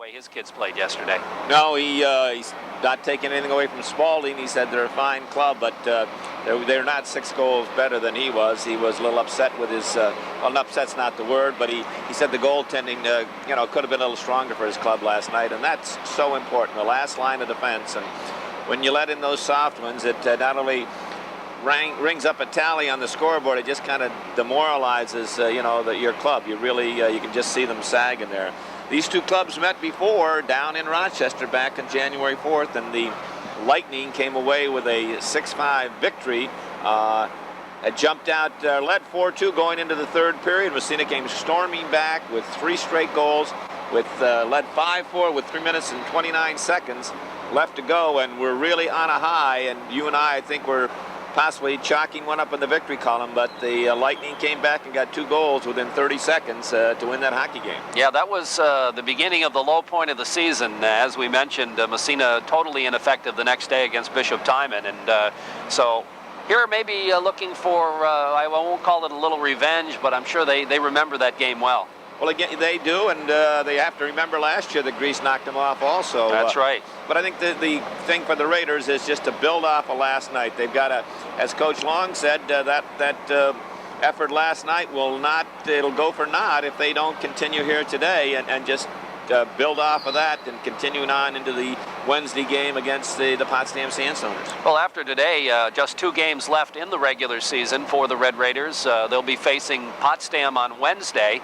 way his kids played yesterday. No, he's not taking anything away from Spalding. He said they're a fine club, but they're not 6 goals better than he was. He was a little upset with his, well, upset's not the word, but he said the goaltending, could have been a little stronger for his club last night, and that's so important, the last line of defense. And when you let in those soft ones, it not only rings up a tally on the scoreboard, it just kind of demoralizes, your club. You really, you can just see them sagging there. These two clubs met before down in Rochester back on January 4th, and the Lightning came away with a 6-5 victory. It jumped out, led 4-2 going into the third period. Massena came storming back with 3 straight goals, with led 5-4 with 3 minutes and 29 seconds left to go, and we're really on a high. And you and I think we're possibly chalking one up in the victory column, but the Lightning came back and got 2 goals within 30 seconds to win that hockey game. Yeah, that was the beginning of the low point of the season. As we mentioned, Massena totally ineffective the next day against Bishop Timon, and so here maybe looking for, I won't call it a little revenge, but I'm sure they remember that game well. Well, again, they do, and they have to remember last year that Greece knocked them off also. That's right. But I think the thing for the Raiders is just to build off of last night. They've got to, as Coach Long said, that effort last night it'll go for naught if they don't continue here today and just build off of that and continuing on into the Wednesday game against the Potsdam Sandstoners. Well, after today, just 2 games left in the regular season for the Red Raiders. They'll be facing Potsdam on Wednesday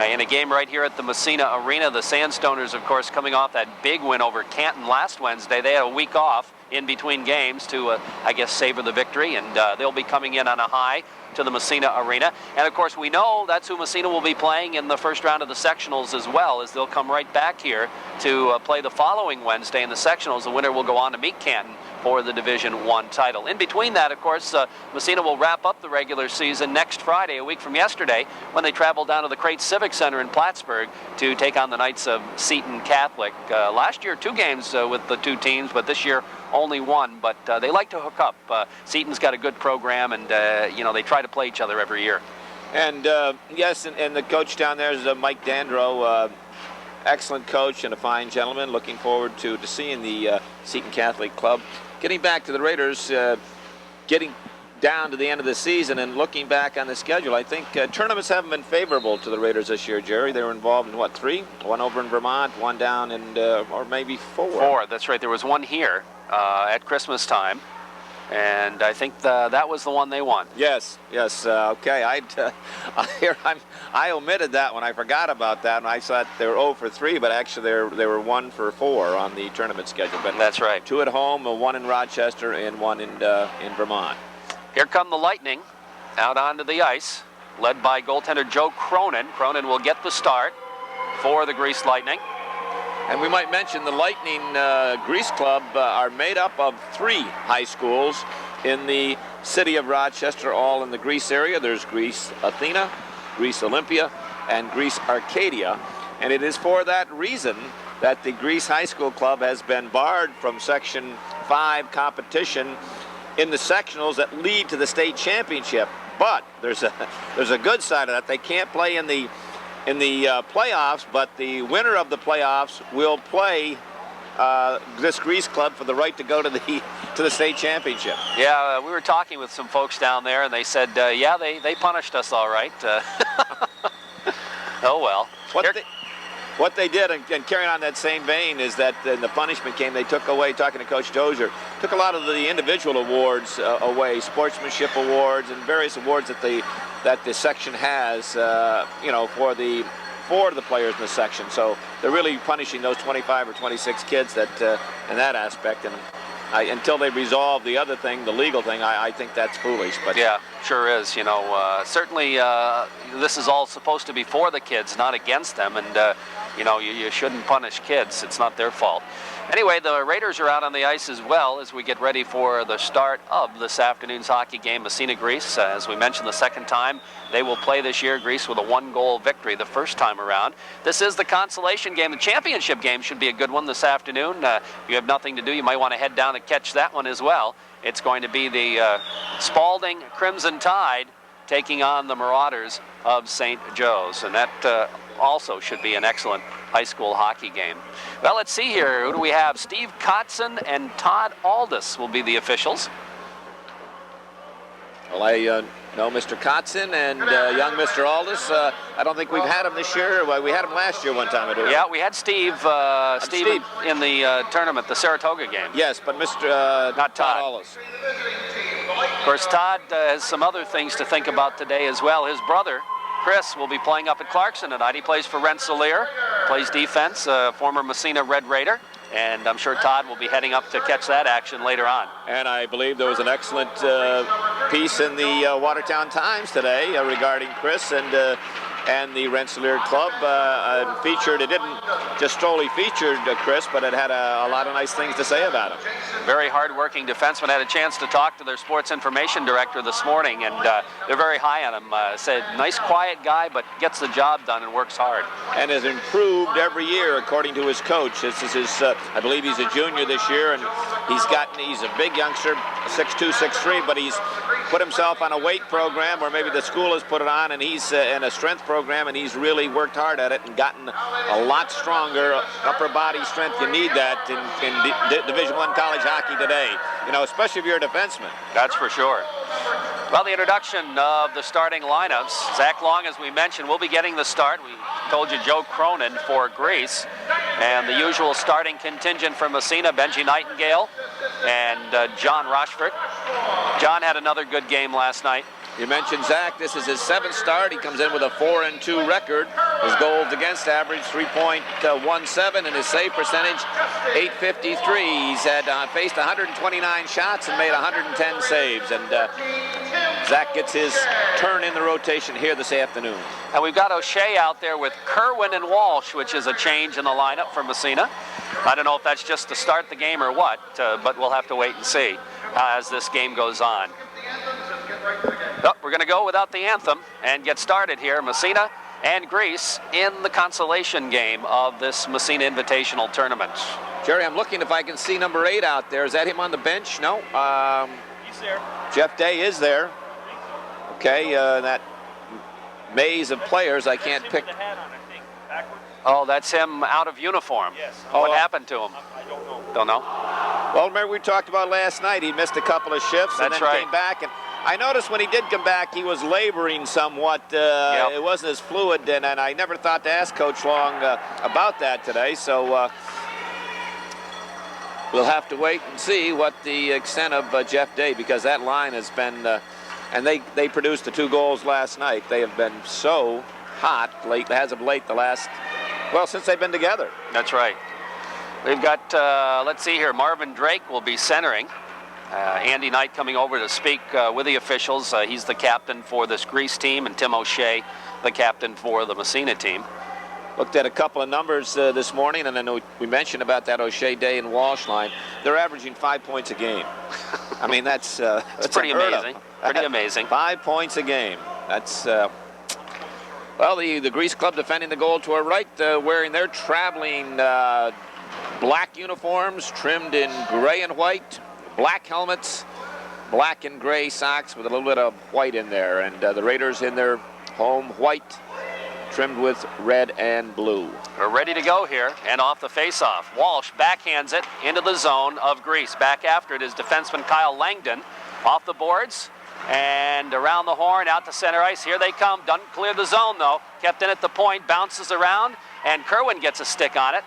in a game right here at the Massena Arena. The Sandstoners, of course, coming off that big win over Canton last Wednesday. They had a week off in between games to, I guess, savor the victory, and they'll be coming in on a high to the Massena Arena. And of course, we know that's who Massena will be playing in the first round of the sectionals as well, as they'll come right back here to play the following Wednesday in the sectionals. The winner will go on to meet Canton for the Division 1 title. In between that, of course, Massena will wrap up the regular season next Friday, a week from yesterday, when they travel down to the Crate Civic Center in Plattsburgh to take on the Knights of Seton Catholic. Last year, 2 games with the 2 teams, but this year only 1. But they like to hook up. Seton's got a good program, and they try to play each other every year. And yes, and the coach down there is Mike Dandro. Excellent coach and a fine gentleman. Looking forward to seeing the Seton Catholic Club. Getting back to the Raiders, getting down to the end of the season and looking back on the schedule, I think tournaments haven't been favorable to the Raiders this year, Jerry. They were involved in, what, 3? 1 over in Vermont, 1 down in, or maybe 4. 4, that's right. There was 1 here at Christmas time. And I think that was the one they won. Yes. Okay. I omitted that one. I forgot about that, and I thought they were 0 for 3, but actually they were 1 for 4 on the tournament schedule. But that's right. 2 at home, 1 in Rochester, and 1 in Vermont. Here come the Lightning out onto the ice, led by goaltender Joe Cronin. Cronin will get the start for the Grease Lightning. And we might mention the Lightning Grease Club are made up of 3 high schools in the city of Rochester, all in the Grease area. There's Grease Athena, Grease Olympia, and Grease Arcadia. And it is for that reason that the Grease High School Club has been barred from Section 5 competition in the sectionals that lead to the state championship. But there's a good side of that. They can't play in the playoffs, but the winner of the playoffs will play this Grease Club for the right to go to the state championship. Yeah, we were talking with some folks down there, and they said, yeah, they punished us all right. Oh well. What they did, and carrying on that same vein, is that in the punishment game, they took away, talking to Coach Dozier, took a lot of the individual awards away, sportsmanship awards and various awards that the section has, for the players in the section. So they're really punishing those 25 or 26 kids that in that aspect. And until they resolve the other thing, the legal thing, I think that's foolish. But yeah, sure is. Certainly this is all supposed to be for the kids, not against them. And you shouldn't punish kids. It's not their fault. Anyway, the Raiders are out on the ice as well as we get ready for the start of this afternoon's hockey game, Massena-Greece. As we mentioned, the second time they will play this year, Greece with a 1-goal victory the first time around. This is the consolation game. The championship game should be a good one this afternoon. If you have nothing to do, you might want to head down and catch that one as well. It's going to be the Spalding Crimson Tide taking on the Marauders of St. Joe's. And that also should be an excellent high school hockey game. Well, let's see here. Who do we have? Steve Kotzen and Todd Aldis will be the officials. Well, I know Mr. Kotzen and young Mr. Aldis. I don't think we've had him this year. Well, we had him last year one time. Yeah, we had Steve in the tournament, the Saratoga game. Yes, but Mr. Not Todd. Aldis. Of course, Todd has some other things to think about today as well. His brother, Chris, will be playing up at Clarkson tonight. He plays for Rensselaer, plays defense, former Massena Red Raider. And I'm sure Todd will be heading up to catch that action later on. And I believe there was an excellent piece in the Watertown Times today regarding Chris and the Rensselaer Club. It didn't just solely featured Chris, but it had a lot of nice things to say about him. Very hard-working defenseman. Had a chance to talk to their sports information director this morning, and they're very high on him. Said, nice, quiet guy, but gets the job done and works hard. And has improved every year, according to his coach. This is his, I believe he's a junior this year, and he's a big youngster, 6'2", 6'3", but he's put himself on a weight program, or maybe the school has put it on, and he's in a strength program, and he's really worked hard at it and gotten a lot stronger upper body strength. You need that in Division I college hockey today, you know, especially if you're a defenseman. That's for sure. Well, the introduction of the starting lineups. Zach Long, as we mentioned, will be getting the start. We told you Joe Cronin for Greece. And the usual starting contingent for Massena, Benji Nightingale and John Rochford. John had another good game last night. You mentioned Zach. This is his 7th start. He comes in with a 4-2 record. His goals against average 3.17, and his save percentage 853. He's faced 129 shots and made 110 saves. And Zach gets his turn in the rotation here this afternoon. And we've got O'Shea out there with Kerwin and Walsh, which is a change in the lineup for Massena. I don't know if that's just to start the game or what, but we'll have to wait and see as this game goes on. Oh, we're going to go without the anthem and get started here. Massena and Greece in the consolation game of this Massena Invitational Tournament. Jerry, I'm looking if I can see number 8 out there. Is that him on the bench? No. He's there. Jeff Day is there. Okay, that maze of players, I can't pick. The hat on, I think. Backwards. Oh, that's him out of uniform. Yes. What happened to him? I don't know. Don't know. Well, remember we talked about last night, he missed a couple of shifts and That's then right. came back. And I noticed when he did come back, he was laboring somewhat. Yep. It wasn't as fluid, and I never thought to ask Coach Long about that today. So we'll have to wait and see what the extent of Jeff Day, because that line has been, and they produced the 2 goals last night. They have been so hot as of late, since they've been together. That's right. We've got, let's see here, Marvin Drake will be centering. Andy Knight coming over to speak with the officials. He's the captain for this Greece team, and Tim O'Shea, the captain for the Massena team. Looked at a couple of numbers this morning, and I know we mentioned about that O'Shea, Day, and Walsh line. They're averaging 5 points a game. I mean, that's pretty amazing. Pretty amazing. 5 points a game. That's well, the Greece club defending the goal to our right, wearing their traveling black uniforms trimmed in gray and white, black helmets, black and gray socks with a little bit of white in there, and the Raiders in their home white trimmed with red and blue. We're ready to go here, and off the face-off. Walsh backhands it into the zone of Greece. Back after it is defenseman Kyle Langdon. Off the boards and around the horn, out to center ice. Here they come. Doesn't clear the zone, though. Kept in at the point, bounces around, and Kerwin gets a stick on it.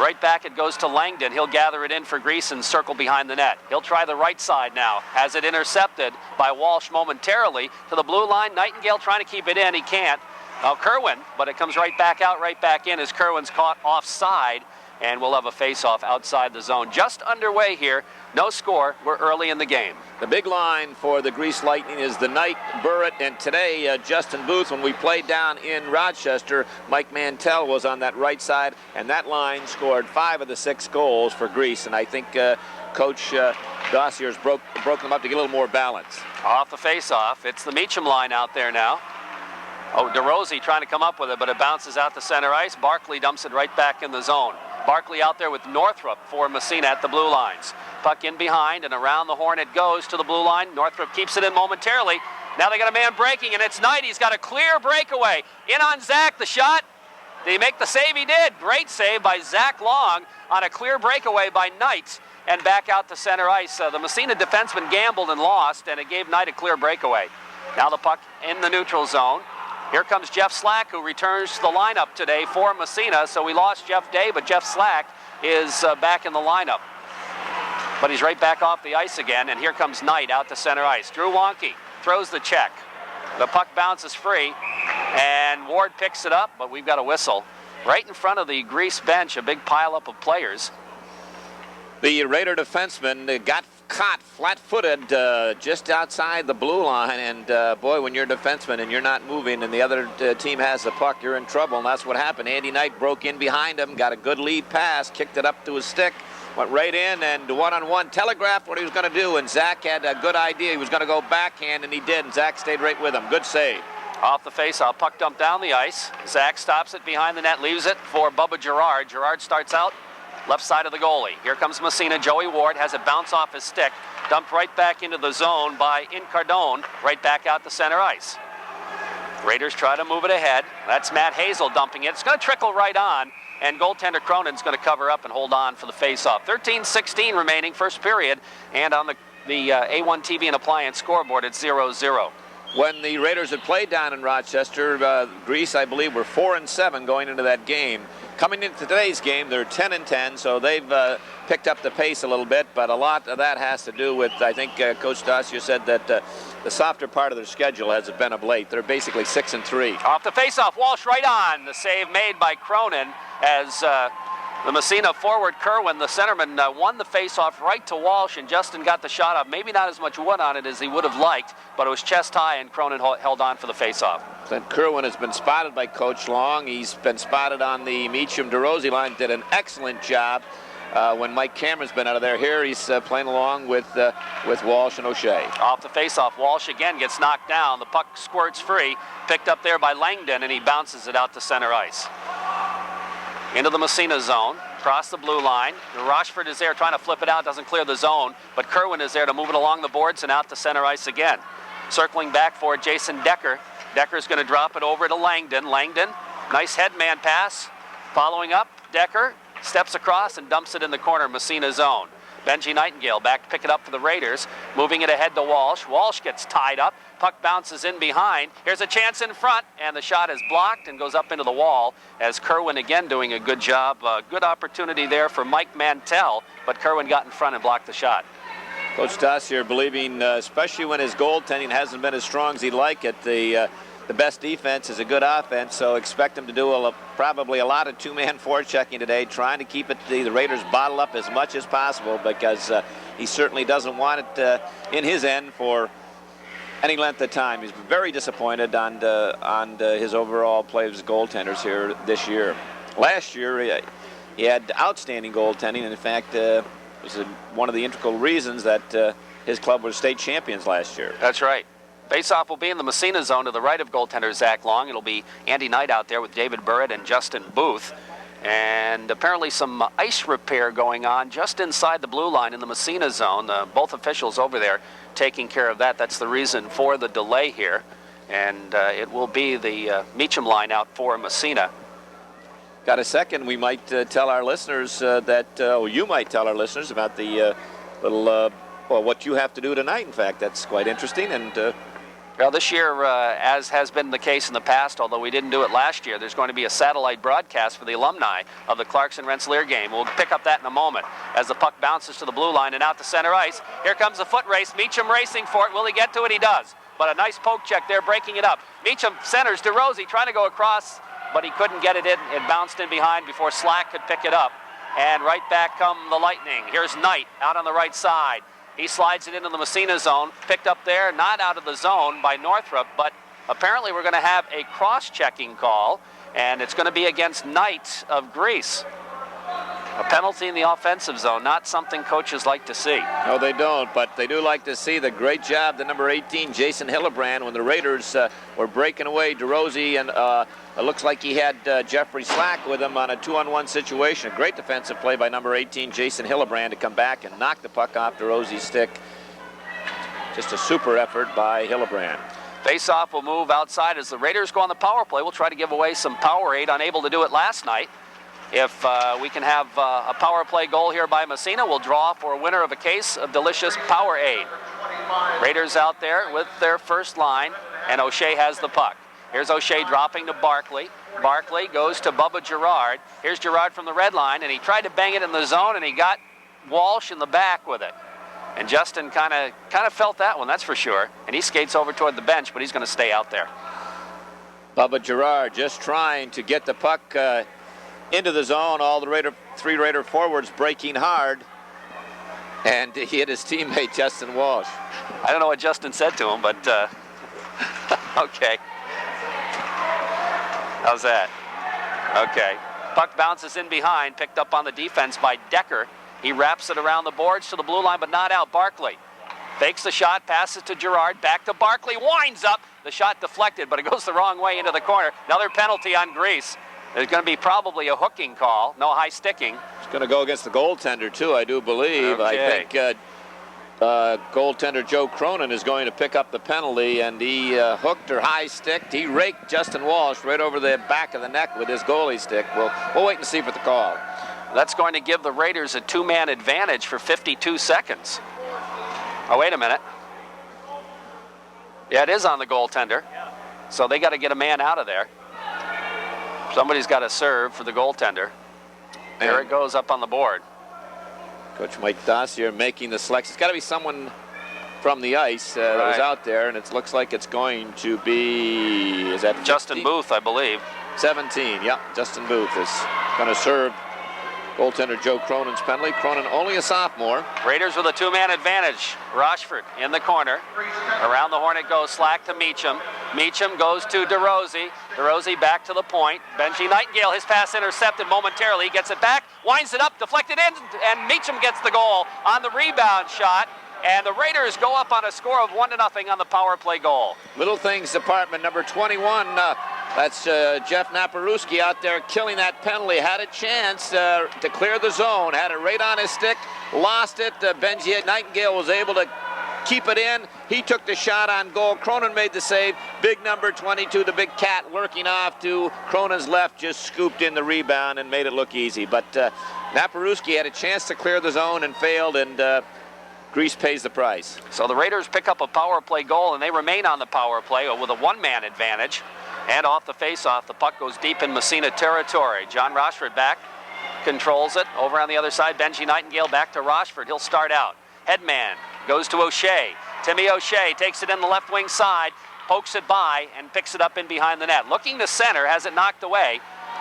Right back it goes to Langdon. He'll gather it in for Grease and circle behind the net. He'll try the right side now. Has it intercepted by Walsh momentarily to the blue line. Nightingale trying to keep it in. He can't. Now Kerwin, but it comes right back out, right back in as Kerwin's caught offside, and we'll have a face-off outside the zone. Just underway here. No score. We're early in the game. The big line for the Grease Lightning is the Knight, Burrett, and today Justin Booth. When we played down in Rochester, Mike Mantell was on that right side, and that line scored 5 of the 6 goals for Grease. And I think Coach Dossier's broke them up to get a little more balance. Off the face-off, it's the Meacham line out there now. Oh, DeRosie trying to come up with it, but it bounces out to center ice. Barkley dumps it right back in the zone. Barkley out there with Northrup for Massena at the blue lines. Puck in behind, and around the horn it goes to the blue line. Northrop keeps it in momentarily. Now they got a man breaking, and it's Knight. He's got a clear breakaway. In on Zach, the shot. Did he make the save? He did. Great save by Zach Long on a clear breakaway by Knight, and back out to center ice. The Massena defenseman gambled and lost, and it gave Knight a clear breakaway. Now the puck in the neutral zone. Here comes Jeff Slack, who returns to the lineup today for Massena. So we lost Jeff Day, but Jeff Slack is back in the lineup. But he's right back off the ice again, and here comes Knight out to center ice. Drew Wonke throws the check. The puck bounces free, and Ward picks it up, but we've got a whistle. Right in front of the Grease bench, a big pileup of players. The Raider defenseman got caught flat-footed just outside the blue line, and boy, when you're a defenseman and you're not moving and the other team has the puck, you're in trouble, and that's what happened. Andy Knight broke in behind him, got a good lead pass, kicked it up to his stick, went right in, and one-on-one telegraphed what he was going to do, and Zach had a good idea. He was going to go backhand, and he did, and Zach stayed right with him. Good save. Off the face-off, puck dumped down the ice. Zach stops it behind the net, leaves it for Bubba Gerard. Gerard starts out left side of the goalie. Here comes Massena. Joey Ward has it bounce off his stick, dumped right back into the zone by Incardone, right back out to center ice. Raiders try to move it ahead. That's Matt Hazel dumping it. It's going to trickle right on, and goaltender Cronin's going to cover up and hold on for the face-off. 13:16 remaining, first period, and on the A1 TV and Appliance scoreboard, it's 0-0. When the Raiders had played down in Rochester, Greece, I believe, were 4-7 going into that game. Coming into today's game, they're 10-10, so they've picked up the pace a little bit, but a lot of that has to do with, I think Coach Dossier said that the softer part of their schedule has been of late. They're basically 6-3. Off the face-off, Walsh right on. The save made by Cronin as the Massena forward Kerwin, the centerman, won the face-off right to Walsh, and Justin got the shot up. Maybe not as much wood on it as he would have liked, but it was chest high, and Cronin held on for the face-off. Clint Kerwin has been spotted by Coach Long. He's been spotted on the Meacham-DeRosie line. Did an excellent job when Mike Cameron's been out of there. Here he's playing along with Walsh and O'Shea. Off the face-off, Walsh again gets knocked down. The puck squirts free, picked up there by Langdon, and he bounces it out to center ice. Into the Massena zone, across the blue line. Rochford is there trying to flip it out, doesn't clear the zone, but Kerwin is there to move it along the boards and out to center ice again. Circling back for Jason Decker. Decker's going to drop it over to Langdon. Langdon, nice headman pass. Following up, Decker steps across and dumps it in the corner, Massena zone. Benji Nightingale back to pick it up for the Raiders, moving it ahead to Walsh. Walsh gets tied up, puck bounces in behind. Here's a chance in front, and the shot is blocked and goes up into the wall as Kerwin again doing a good job. Good opportunity there for Mike Mantell, but Kerwin got in front and blocked the shot. Coach Dossier believing, especially when his goaltending hasn't been as strong as he'd like it, the best defense is a good offense, so expect him to do probably a lot of two-man forechecking today, trying to keep the Raiders bottled up as much as possible, because he certainly doesn't want it in his end for any length of time. He's very disappointed on his overall play of his goaltenders here this year. Last year, he had outstanding goaltending, and in fact, it was one of the integral reasons that his club was state champions last year. That's right. Faceoff will be in the Massena zone to the right of goaltender Zach Long. It'll be Andy Knight out there with David Burritt and Justin Booth. And apparently some ice repair going on just inside the blue line in the Massena zone. Both officials over there taking care of that. That's the reason for the delay here. And it will be the Meacham line out for Massena. Got a second, we might tell our listeners you might tell our listeners about the what you have to do tonight. In fact, that's quite interesting. And well, this year, as has been the case in the past, although we didn't do it last year, there's going to be a satellite broadcast for the alumni of the Clarkson-Rensselaer game. We'll pick up that in a moment as the puck bounces to the blue line and out to center ice. Here comes a foot race. Meacham racing for it. Will he get to it? He does. But a nice poke check there, breaking it up. Meacham centers. DeRosie trying to go across, but he couldn't get it in. It bounced in behind before Slack could pick it up. And right back come the Lightning. Here's Knight out on the right side. He slides it into the Massena zone, picked up there, not out of the zone by Northrop, but apparently we're going to have a cross-checking call, and it's going to be against Knight of Greece. A penalty in the offensive zone, not something coaches like to see. No, they don't, but they do like to see the great job the number 18, Jason Hillebrand, when the Raiders were breaking away DeRozzi, and it looks like he had Jeffrey Slack with him on a 2-on-1 situation. A great defensive play by number 18, Jason Hillebrand, to come back and knock the puck off DeRozzi's stick. Just a super effort by Hillebrand. Face-off will move outside as the Raiders go on the power play. We'll try to give away some Powerade, unable to do it last night. If we can have a power play goal here by Massena, we'll draw for a winner of a case of delicious Powerade. Raiders out there with their first line, and O'Shea has the puck. Here's O'Shea dropping to Barkley. Barkley goes to Bubba Girard. Here's Girard from the red line, and he tried to bang it in the zone, and he got Walsh in the back with it. And Justin kind of felt that one, that's for sure. And he skates over toward the bench, but he's going to stay out there. Bubba Girard just trying to get the puck into the zone. All the three Raider forwards breaking hard. And he hit his teammate, Justin Walsh. I don't know what Justin said to him, but okay. How's that? Okay. Puck bounces in behind, picked up on the defense by Decker. He wraps it around the boards to the blue line, but not out. Barkley fakes the shot, passes to Girard, back to Barkley, winds up. The shot deflected, but it goes the wrong way into the corner. Another penalty on Grease. There's going to be probably a hooking call, no high sticking. It's going to go against the goaltender, too, I do believe. Okay. I think goaltender Joe Cronin is going to pick up the penalty, and he hooked or high sticked. He raked Justin Walsh right over the back of the neck with his goalie stick. We'll wait and see for the call. That's going to give the Raiders a two-man advantage for 52 seconds. Oh, wait a minute. Yeah, it is on the goaltender. So they got to get a man out of there. Somebody's got to serve for the goaltender. There it goes up on the board. Coach Mike Dossier making the selection. It's got to be someone from the ice that was out there, and it looks like it's going to be, is that 50? Justin Booth, I believe. 17, yep. Justin Booth is going to serve goaltender Joe Cronin's penalty. Cronin only a sophomore. Raiders with a two-man advantage. Rochford in the corner. Around the horn it goes. Slack to Meacham. Meacham goes to DeRozzi. DeRozzi back to the point. Benji Nightingale, his pass intercepted momentarily. He gets it back, winds it up, deflected in, and Meacham gets the goal on the rebound shot. And the Raiders go up on a score of 1-0 on the power play goal. Little Things department, number 21. That's Jeff Naparuski out there killing that penalty. Had a chance to clear the zone. Had it right on his stick. Lost it. Benji Nightingale was able to keep it in. He took the shot on goal. Cronin made the save. Big number 22, the big cat, working off to Cronin's left, just scooped in the rebound and made it look easy. But Naparuski had a chance to clear the zone and failed, and Grease pays the price. So the Raiders pick up a power play goal, and they remain on the power play with a one-man advantage. And off the face-off, the puck goes deep in Massena territory. John Rochford back, controls it. Over on the other side, Benji Nightingale back to Rochford. He'll start out. Headman goes to O'Shea. Timmy O'Shea takes it in the left wing side, pokes it by, and picks it up in behind the net. Looking to center, has it knocked away.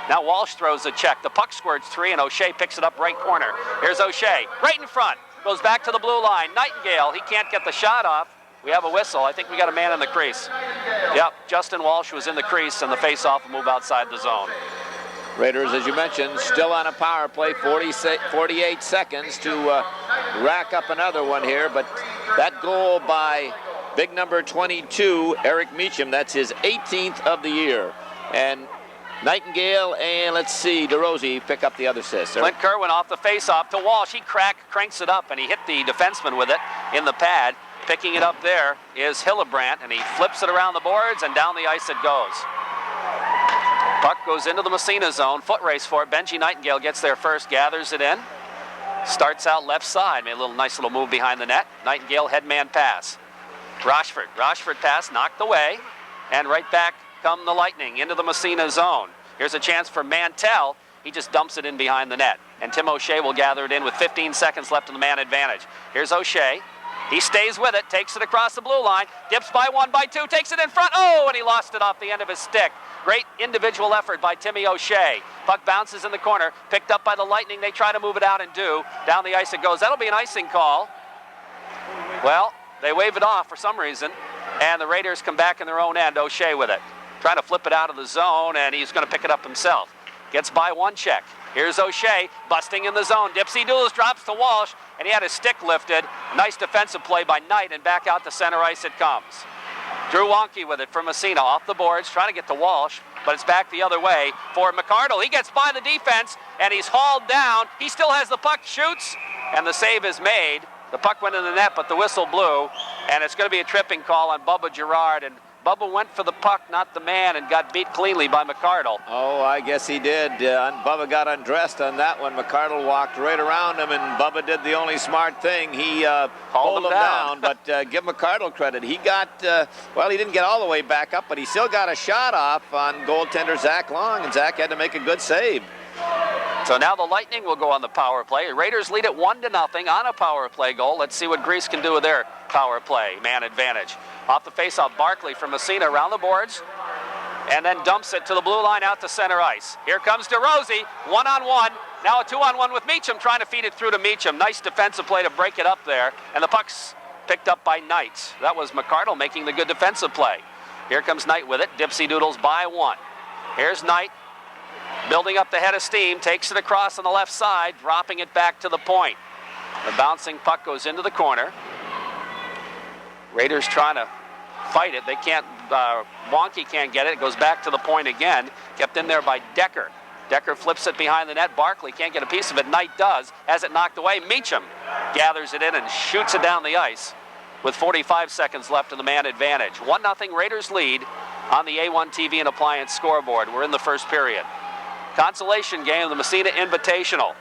Now Walsh throws a check. The puck squirts three, and O'Shea picks it up right corner. Here's O'Shea, right in front. Goes back to the blue line. Nightingale, he can't get the shot off. We have a whistle. I think we got a man in the crease. Yep, Justin Walsh was in the crease, and the face-off will move outside the zone. Raiders, as you mentioned, still on a power play, 48 seconds to rack up another one here. But that goal by big number 22, Eric Meacham, that's his 18th of the year. And Nightingale and, let's see, DeRozzi pick up the other assist. Clint Kerwin off the face-off to Walsh. He cranks it up, and he hit the defenseman with it in the pad. Picking it up there is Hillebrand, and he flips it around the boards, and down the ice it goes. Puck goes into the Massena zone. Foot race for it. Benji Nightingale gets there first, gathers it in. Starts out left side. Made a nice little move behind the net. Nightingale headman pass. Rochford pass knocked away, and right back come the Lightning into the Massena zone. Here's a chance for Mantell. He just dumps it in behind the net. And Tim O'Shea will gather it in with 15 seconds left in the man advantage. Here's O'Shea. He stays with it, takes it across the blue line, dips by one, by two, takes it in front. Oh, and he lost it off the end of his stick. Great individual effort by Timmy O'Shea. Puck bounces in the corner, picked up by the Lightning. They try to move it out and do. Down the ice it goes. That'll be an icing call. Well, they wave it off for some reason, and the Raiders come back in their own end. O'Shea with it. Trying to flip it out of the zone, and he's going to pick it up himself. Gets by one check. Here's O'Shea busting in the zone. Dipsy Doodles drops to Walsh, and he had his stick lifted. Nice defensive play by Knight, and back out to center ice it comes. Drew Wonky with it for Massena, off the boards, trying to get to Walsh, but it's back the other way for McArdle. He gets by the defense, and he's hauled down. He still has the puck, shoots, and the save is made. The puck went in the net, but the whistle blew, and it's going to be a tripping call on Bubba Girard, and Bubba went for the puck, not the man, and got beat cleanly by McArdle. Oh, I guess he did. Bubba got undressed on that one. McArdle walked right around him, and Bubba did the only smart thing. He pulled him down. But give McArdle credit. He got, well, he didn't get all the way back up, but he still got a shot off on goaltender Zach Long, and Zach had to make a good save. So now the Lightning will go on the power play. The Raiders lead it 1-0 on a power play goal. Let's see what Greece can do with their power play man advantage. Off the faceoff, Barkley from Massena around the boards, and then dumps it to the blue line out to center ice. Here comes DeRosie, one-on-one. Now a 2-on-1 with Meacham, trying to feed it through to Meacham. Nice defensive play to break it up there, and the puck's picked up by Knight. That was McArdle making the good defensive play. Here comes Knight with it. Dipsy Doodles by one. Here's Knight, building up the head of steam, takes it across on the left side, dropping it back to the point. The bouncing puck goes into the corner. Raiders trying to fight it. They can't, Wonky can't get it. It goes back to the point again. Kept in there by Decker. Decker flips it behind the net. Barkley can't get a piece of it. Knight does. Has it knocked away. Meacham gathers it in and shoots it down the ice with 45 seconds left in the man advantage. 1-0 Raiders lead on the A1 TV and Appliance scoreboard. We're in the first period. Consolation game, the Massena Invitational.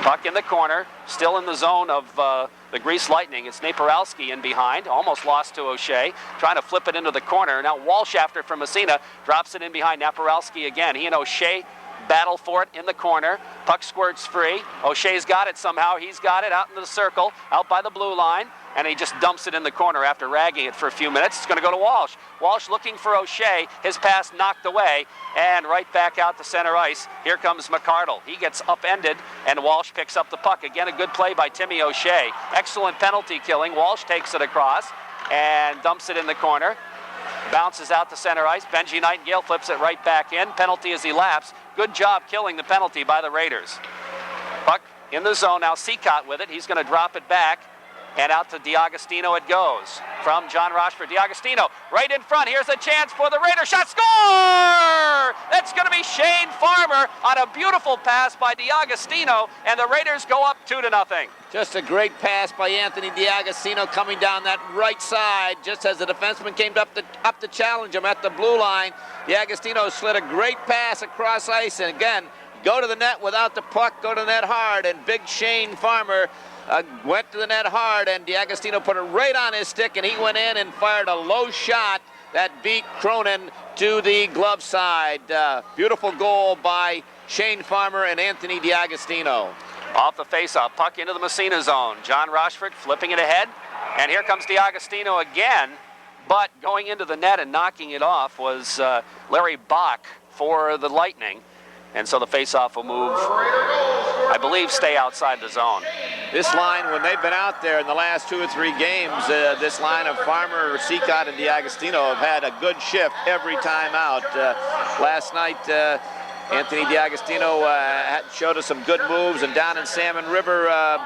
Puck in the corner, still in the zone of the Grease Lightning. It's Naparowski in behind, almost lost to O'Shea, trying to flip it into the corner. Now Walsh after from Massena, drops it in behind Naparowski again. He and O'Shea battle for it in the corner. Puck squirts free. O'Shea's got it somehow. He's got it out into the circle, out by the blue line, and he just dumps it in the corner after ragging it for a few minutes. It's going to go to Walsh. Walsh looking for O'Shea. His pass knocked away, and right back out to center ice. Here comes McArdle. He gets upended, and Walsh picks up the puck. Again, a good play by Timmy O'Shea. Excellent penalty killing. Walsh takes it across and dumps it in the corner. Bounces out to center ice. Benji Nightingale flips it right back in. Penalty as he laps. Good job killing the penalty by the Raiders. Puck in the zone now. Seacott with it. He's going to drop it back. And out to D'Agostino it goes from John Rochford. D'Agostino right in front. Here's a chance for the Raiders. Shot, score! That's going to be Shane Farmer on a beautiful pass by D'Agostino, and the Raiders go up 2-0. Just a great pass by Anthony D'Agostino coming down that right side just as the defenseman came up to challenge him at the blue line. D'Agostino slid a great pass across ice, and again, go to the net without the puck, go to the net hard, and big Shane Farmer went to the net hard, and D'Agostino put it right on his stick, and he went in and fired a low shot that beat Cronin to the glove side. Beautiful goal by Shane Farmer and Anthony D'Agostino. Off the faceoff, puck into the Massena zone. John Rochford flipping it ahead, and here comes D'Agostino again, but going into the net and knocking it off was Larry Bach for the Lightning. And so the faceoff will move, I believe, stay outside the zone. This line, when they've been out there in the last 2 or 3 games, this line of Farmer, Seacott, and D'Agostino have had a good shift every time out. Last night, Anthony D'Agostino showed us some good moves, and down in Salmon River,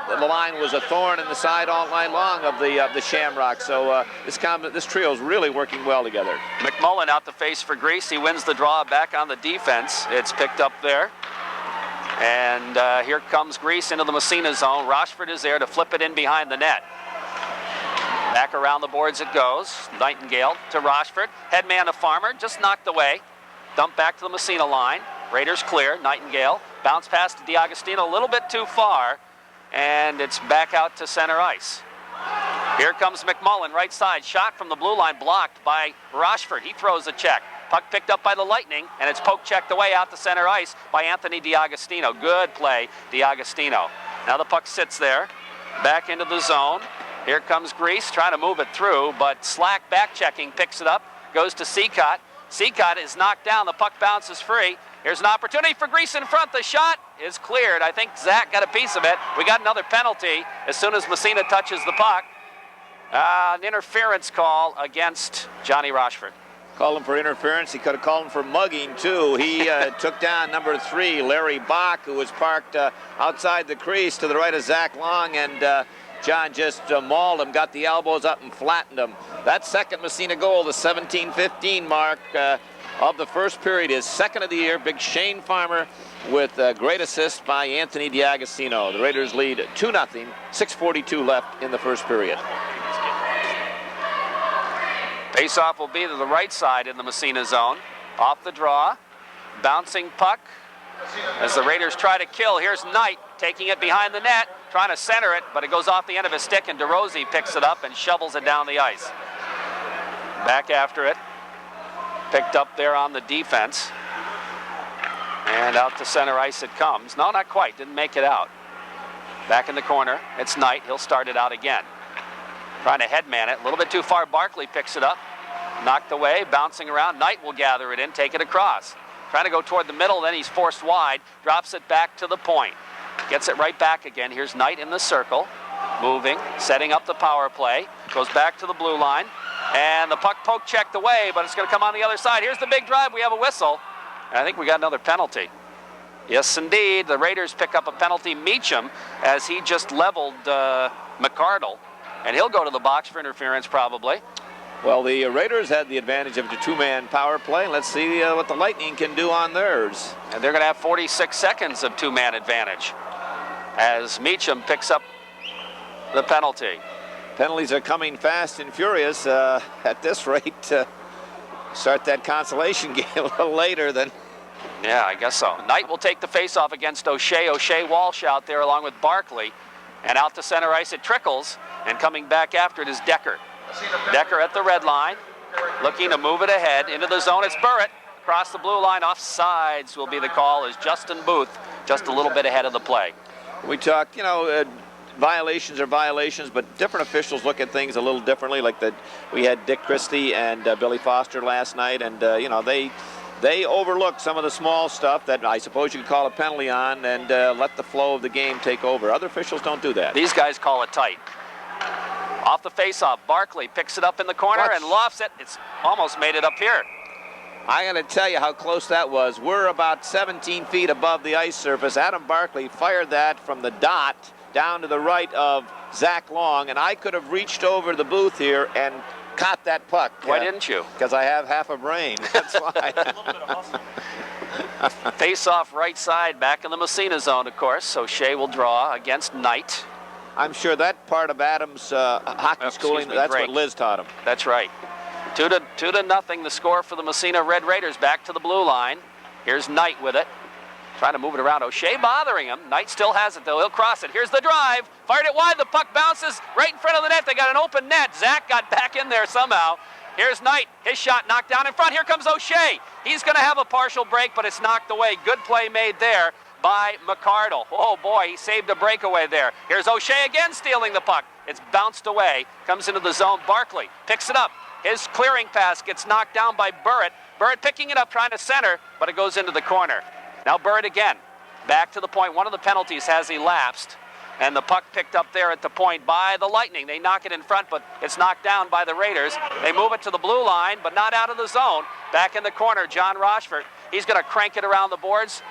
the line was a thorn in the side all night long of the Shamrock. So this trio is really working well together. McMullen out to face for Greece. He wins the draw back on the defense. It's picked up there. And here comes Greece into the Massena zone. Rochford is there to flip it in behind the net. Back around the boards it goes. Nightingale to Rochford. Head man to Farmer, just knocked away. Dump back to the Massena line. Raiders clear. Nightingale bounce pass to D'Agostino a little bit too far, and it's back out to center ice. Here comes McMullen, right side. Shot from the blue line blocked by Rochford. He throws a check. Puck picked up by the Lightning, and it's poke checked away out to center ice by Anthony D'Agostino. Good play, D'Agostino. Now the puck sits there, back into the zone. Here comes Grease, trying to move it through, but Slack back checking, picks it up, goes to Seacott. Seacott is knocked down, the puck bounces free. Here's an opportunity for Grease in front. The shot is cleared. I think Zach got a piece of it. We got another penalty as soon as Massena touches the puck. An interference call against Johnny Rochford. Called him for interference. He could have called him for mugging, too. He took down number 3, Larry Bach, who was parked outside the crease to the right of Zach Long, and John just mauled him, got the elbows up and flattened him. That second Massena goal, the 17-15 mark of the first period, is second of the year. Big Shane Farmer with a great assist by Anthony D'Agostino. The Raiders lead 2-0, 6:42 left in the first period. Face-off will be to the right side in the Massena zone. Off the draw, bouncing puck as the Raiders try to kill. Here's Knight taking it behind the net, trying to center it, but it goes off the end of his stick, and DeRossi picks it up and shovels it down the ice. Back after it, picked up there on the defense, and out to center ice it comes. No, not quite, didn't make it out. Back in the corner, it's Knight. He'll start it out again. Trying to headman it, a little bit too far. Barkley picks it up, knocked away, bouncing around. Knight will gather it in, take it across. Trying to go toward the middle, then he's forced wide, drops it back to the point. Gets it right back again. Here's Knight in the circle, moving, setting up the power play. Goes back to the blue line, and the puck poke checked away, but it's going to come on the other side. Here's the big drive. We have a whistle, and I think we got another penalty. Yes, indeed. The Raiders pick up a penalty. Meacham, as he just leveled McArdle. And he'll go to the box for interference, probably. Well, the Raiders had the advantage of the two-man power play. Let's see what the Lightning can do on theirs. And they're going to have 46 seconds of two-man advantage as Meacham picks up the penalty. Penalties are coming fast and furious at this rate. Start that consolation game a little later than... Yeah, I guess so. Knight will take the face-off against O'Shea. O'Shea Walsh out there along with Barkley. And out to center ice it trickles. And coming back after it is Decker. Decker at the red line, looking to move it ahead into the zone. It's Burrett across the blue line. Offsides will be the call as Justin Booth just a little bit ahead of the play. We talk, violations are violations, but different officials look at things a little differently. Like we had Dick Christie and Billy Foster last night, and they overlook some of the small stuff that I suppose you could call a penalty on and let the flow of the game take over. Other officials don't do that. These guys call it tight. Off the face-off, Barkley picks it up in the corner and lofts it. It's almost made it up here. I got to tell you how close that was. We're about 17 feet above the ice surface. Adam Barkley fired that from the dot down to the right of Zach Long, and I could have reached over the booth here and caught that puck. Why didn't you? Because I have half a brain. That's why. Face-off right side, back in the Massena zone, of course. So Shea will draw against Knight. I'm sure that part of Adam's hockey schooling, that's what Liz taught him. That's right. 2-0 the score for the Massena Red Raiders. Back to the blue line. Here's Knight with it. Trying to move it around. O'Shea bothering him. Knight still has it, though. He'll cross it. Here's the drive. Fired it wide. The puck bounces right in front of the net. They got an open net. Zach got back in there somehow. Here's Knight. His shot knocked down in front. Here comes O'Shea. He's going to have a partial break, but it's knocked away. Good play made there by McArdle. Oh boy, he saved a breakaway there. Here's O'Shea again stealing the puck. It's bounced away, comes into the zone. Barkley picks it up. His clearing pass gets knocked down by Burrett. Burrett picking it up, trying to center, but it goes into the corner. Now Burrett again, back to the point. One of the penalties has elapsed, and the puck picked up there at the point by the Lightning. They knock it in front, but it's knocked down by the Raiders. They move it to the blue line, but not out of the zone. Back in the corner, John Rochford. He's going to crank it around the boards.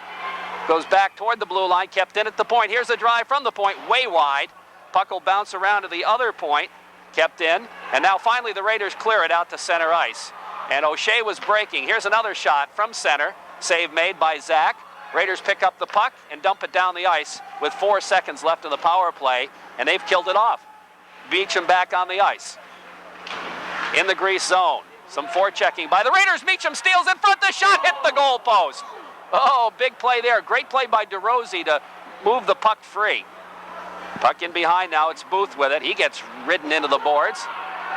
Goes back toward the blue line, kept in at the point. Here's a drive from the point, way wide. Puck will bounce around to the other point, kept in. And now finally the Raiders clear it out to center ice. And O'Shea was breaking. Here's another shot from center. Save made by Zach. Raiders pick up the puck and dump it down the ice with 4 seconds left in the power play. And they've killed it off. Meacham back on the ice. In the grease zone. Some forechecking by the Raiders. Meacham steals in front. The shot hit the goal post. Oh, big play there. Great play by DeRossi to move the puck free. Puck in behind now. It's Booth with it. He gets ridden into the boards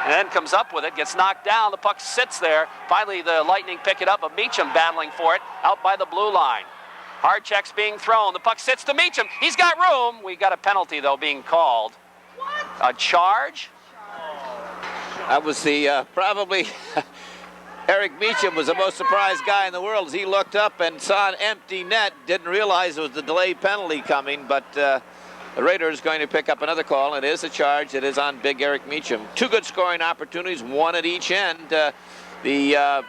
and then comes up with it. Gets knocked down. The puck sits there. Finally, the Lightning pick it up, but Meacham battling for it out by the blue line. Hard checks being thrown. The puck sits to Meacham. He's got room. We got a penalty, though, being called. What? A charge? That was the probably... Eric Meacham was the most surprised guy in the world as he looked up and saw an empty net. Didn't realize it was the delayed penalty coming, but the Raiders going to pick up another call. It is a charge. It is on big Eric Meacham. 2 good scoring opportunities, one at each end. The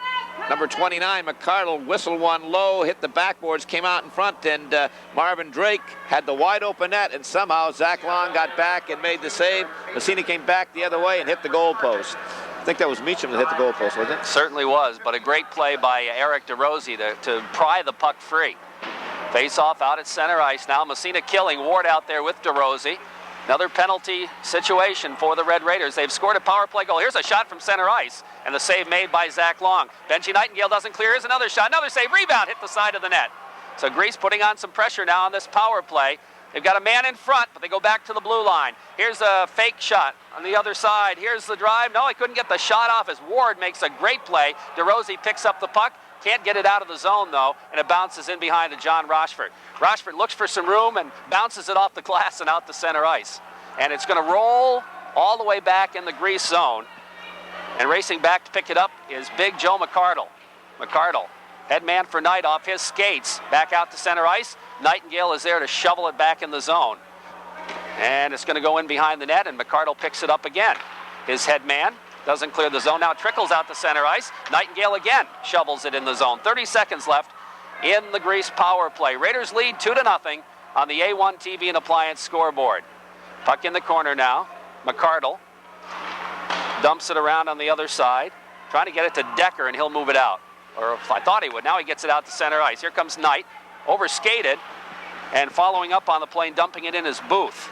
number 29, McCardle, whistled one low, hit the backboards, came out in front, and Marvin Drake had the wide open net, and somehow Zach Long got back and made the save. Massena came back the other way and hit the goal post. I think that was Meacham that hit the goal post, wasn't it? Certainly was, but a great play by Eric DeRosie to pry the puck free. Face off out at center ice now. Massena killing. Ward out there with DeRosie. Another penalty situation for the Red Raiders. They've scored a power play goal. Here's a shot from center ice, and the save made by Zach Long. Benji Nightingale doesn't clear. Here's another shot. Another save. Rebound. Hit the side of the net. So Greece putting on some pressure now on this power play. They've got a man in front, but they go back to the blue line. Here's a fake shot on the other side. Here's the drive. No, he couldn't get the shot off as Ward makes a great play. DeRosie picks up the puck. Can't get it out of the zone, though, and it bounces in behind to John Rochford. Rochford looks for some room and bounces it off the glass and out to center ice. And it's going to roll all the way back in the Greece zone. And racing back to pick it up is big Joe McCardle. McCardle, head man for Knight off his skates. Back out to center ice. Nightingale is there to shovel it back in the zone. And it's going to go in behind the net, and McCardle picks it up again. His head man doesn't clear the zone. Now trickles out to center ice. Nightingale again shovels it in the zone. 30 seconds left in the Greece power play. Raiders lead 2-0 on the A1 TV and Appliance scoreboard. Puck in the corner now. McCardle dumps it around on the other side, trying to get it to Decker, and he'll move it out. Or I thought he would. Now he gets it out to center ice. Here comes Knight, overskated, and following up on the play, dumping it in his Booth.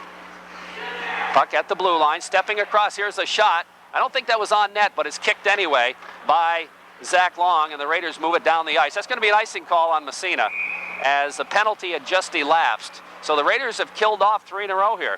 Puck at the blue line, stepping across. Here's a shot. I don't think that was on net, but it's kicked anyway by Zach Long, and the Raiders move it down the ice. That's going to be an icing call on Massena, as the penalty had just elapsed. So the Raiders have killed off 3 in a row here.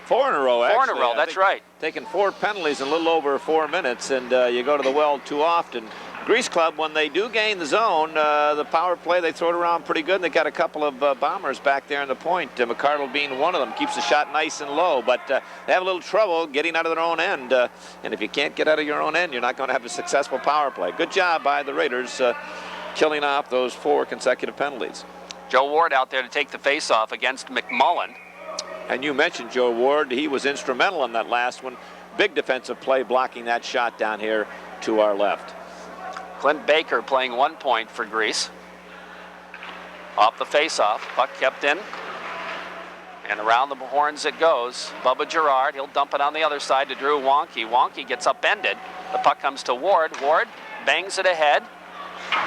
4 in a row, actually. 4 in a row, that's right. Taking 4 penalties in a little over 4 minutes, and you go to the well too often. Greece Club, when they do gain the zone, the power play, they throw it around pretty good. And they got a couple of bombers back there in the point. McCardle being one of them, keeps the shot nice and low, but they have a little trouble getting out of their own end. And if you can't get out of your own end, you're not going to have a successful power play. Good job by the Raiders killing off those 4 consecutive penalties. Joe Ward out there to take the face-off against McMullen. And you mentioned Joe Ward. He was instrumental in that last one. Big defensive play blocking that shot down here to our left. Clint Baker playing 1 point for Greece. Off the face-off, puck kept in. And around the horns it goes. Bubba Girard, he'll dump it on the other side to Drew Wonky. Wonky gets upended. The puck comes to Ward. Ward bangs it ahead.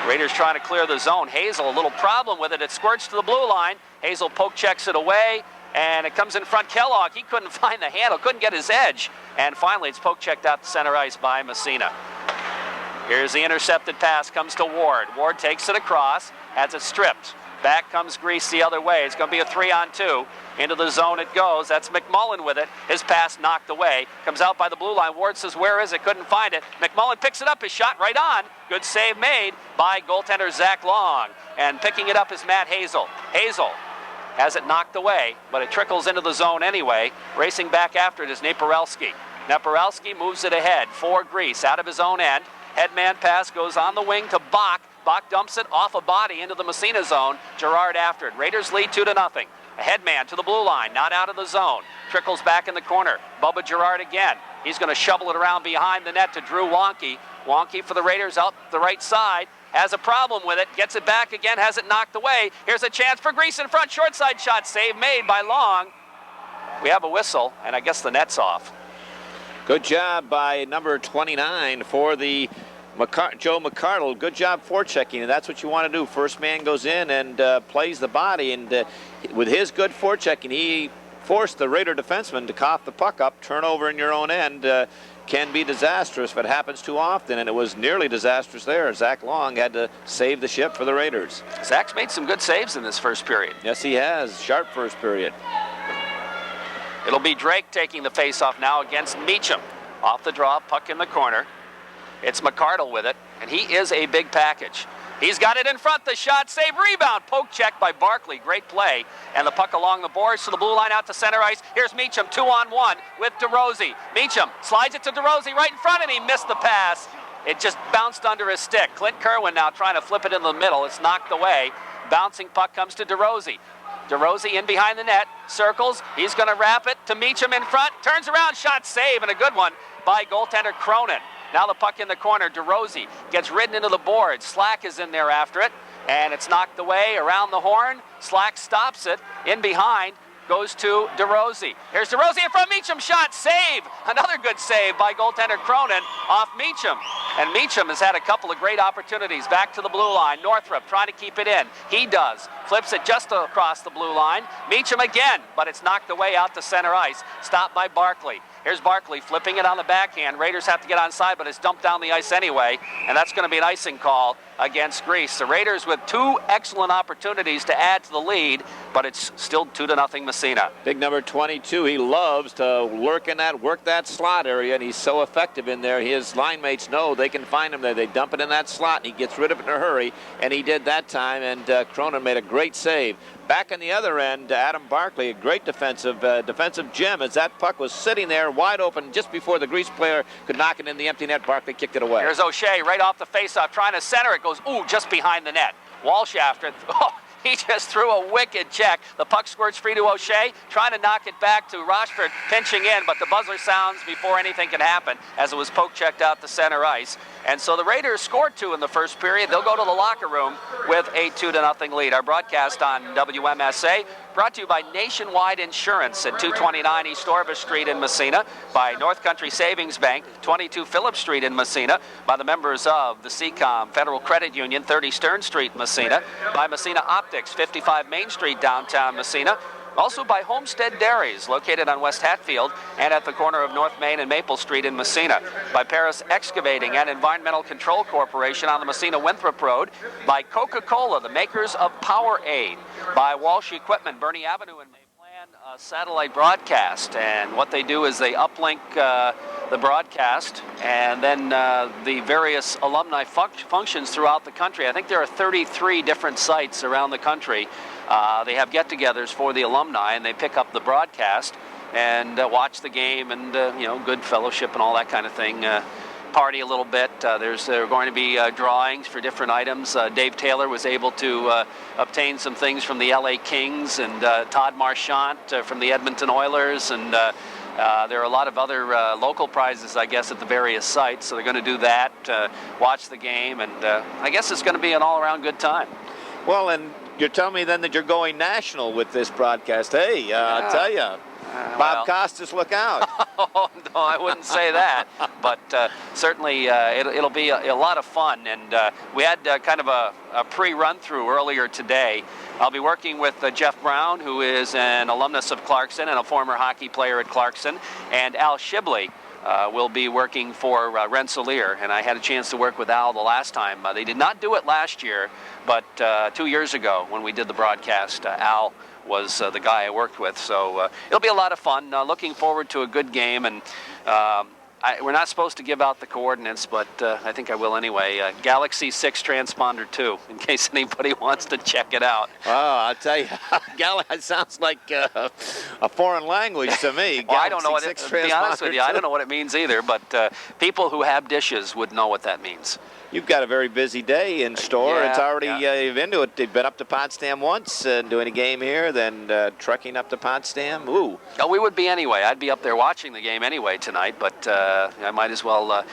Raiders trying to clear the zone. Hazel, a little problem with it. It squirts to the blue line. Hazel poke checks it away, and it comes in front. Kellogg, he couldn't find the handle, couldn't get his edge. And finally, it's poke checked out to center ice by Massena. Here's the intercepted pass, comes to Ward. Ward takes it across, has it stripped. Back comes Greece the other way. It's going to be a 3-on-2. Into the zone it goes. That's McMullen with it. His pass knocked away. Comes out by the blue line. Ward says, where is it? Couldn't find it. McMullen picks it up. His shot right on. Good save made by goaltender Zach Long. And picking it up is Matt Hazel. Hazel has it knocked away, but it trickles into the zone anyway. Racing back after it is Naparelski. Naparelski moves it ahead for Greece out of his own end. Headman pass goes on the wing to Bach. Bach dumps it off a body into the Massena zone. Girard after it. Raiders lead 2-0. A headman to the blue line, not out of the zone. Trickles back in the corner. Bubba Girard again. He's going to shovel it around behind the net to Drew Wonky. Wonky for the Raiders out the right side. Has a problem with it. Gets it back again. Has it knocked away. Here's a chance for Greece in front. Short side shot. Save made by Long. We have a whistle, and I guess the net's off. Good job by number 29 for the Joe McCardle. Good job forechecking, and that's what you want to do. First man goes in and plays the body, and with his good forechecking, he forced the Raider defenseman to cough the puck up. Turnover in your own end can be disastrous if it happens too often, and it was nearly disastrous there. Zach Long had to save the ship for the Raiders. Zach's made some good saves in this first period. Yes, he has. Sharp first period. It'll be Drake taking the faceoff now against Meacham. Off the draw, puck in the corner. It's McCardle with it, and he is a big package. He's got it in front, the shot, save, rebound, poke check by Barkley, great play. And the puck along the boards to the blue line out to center ice. Here's Meacham, 2-on-1 with DeRosie. Meacham slides it to DeRosie right in front, and he missed the pass. It just bounced under his stick. Clint Kerwin now trying to flip it in the middle. It's knocked away. Bouncing puck comes to DeRosie. DeRosie in behind the net, circles, he's going to wrap it to Meacham in front, turns around, shot, save, and a good one by goaltender Cronin. Now the puck in the corner. DeRozzi gets ridden into the board. Slack is in there after it, and it's knocked away around the horn. Slack stops it. In behind goes to DeRozzi. Here's DeRozzi in front. Meacham shot. Save. Another good save by goaltender Cronin off Meacham. And Meacham has had a couple of great opportunities. Back to the blue line. Northrup trying to keep it in. He does. Flips it just across the blue line. Meacham again, but it's knocked away out to center ice. Stopped by Barkley. Here's Barkley flipping it on the backhand. Raiders have to get onside, but it's dumped down the ice anyway, and that's going to be an icing call against Greece. The Raiders with two excellent opportunities to add to the lead, but it's still 2-0 Massena. Big number 22, he loves to work that slot area, and he's so effective in there. His line mates know they can find him there. They dump it in that slot, and he gets rid of it in a hurry, and he did that time, and Cronin made a great save. Back on the other end, Adam Barkley, a great defensive gem, as that puck was sitting there wide open just before the Greece player could knock it in the empty net. Barkley kicked it away. Here's O'Shea right off the faceoff, trying to center it. Goes, ooh, just behind the net. Walsh after it. Oh, he just threw a wicked check. The puck squirts free to O'Shea, trying to knock it back to Rochford, pinching in, but the buzzer sounds before anything can happen as it was poke checked out to center ice. And so the Raiders scored 2 in the first period. They'll go to the locker room with a 2-0 lead. Our broadcast on WMSA brought to you by Nationwide Insurance at 229 East Orvis Street in Massena, by North Country Savings Bank, 22 Phillips Street in Massena, by the members of the CCOM Federal Credit Union, 30 Stern Street, Massena, by Massena Optics, 55 Main Street, downtown Massena. Also by Homestead Dairies, located on West Hatfield and at the corner of North Main and Maple Street in Massena. By Paris Excavating and Environmental Control Corporation on the Massena-Winthrop Road. By Coca-Cola, the makers of Powerade. By Walsh Equipment, Bernie Avenue, and they plan a satellite broadcast. And what they do is they uplink the broadcast and then the various alumni functions throughout the country. I think there are 33 different sites around the country. They have get-togethers for the alumni, and they pick up the broadcast and watch the game, and good fellowship and all that kind of thing. Party a little bit. There are going to be drawings for different items. Dave Taylor was able to obtain some things from the LA Kings, and Todd Marchant from the Edmonton Oilers, and there are a lot of other local prizes, I guess, at the various sites. So they're going to do that, watch the game, and I guess it's going to be an all-around good time. Well, and you're telling me then that you're going national with this broadcast. Hey, I'll tell you, Bob Costas, look out. Oh, no, I wouldn't say that. But certainly it'll be a lot of fun. And we had kind of a pre-run-through earlier today. I'll be working with Jeff Brown, who is an alumnus of Clarkson and a former hockey player at Clarkson, and Al Shibley. Will be working for Rensselaer, and I had a chance to work with Al the last time. They did not do it last year, but 2 years ago when we did the broadcast, Al was the guy I worked with. So it'll be a lot of fun. Looking forward to a good game, and we're not supposed to give out the coordinates, but I think I will anyway. Galaxy 6 Transponder 2, in case anybody wants to check it out. Oh, I'll tell you, Galaxy sounds like a foreign language to me. Well, I don't know what it, to be honest with you, I don't know what it means either, but people who have dishes would know what that means. You've got a very busy day in store. Yeah, it's already you've been to it. They've been up to Potsdam once, doing a game here, then trekking up to Potsdam. Ooh. Oh, we would be anyway. I'd be up there watching the game anyway tonight, but I might as well.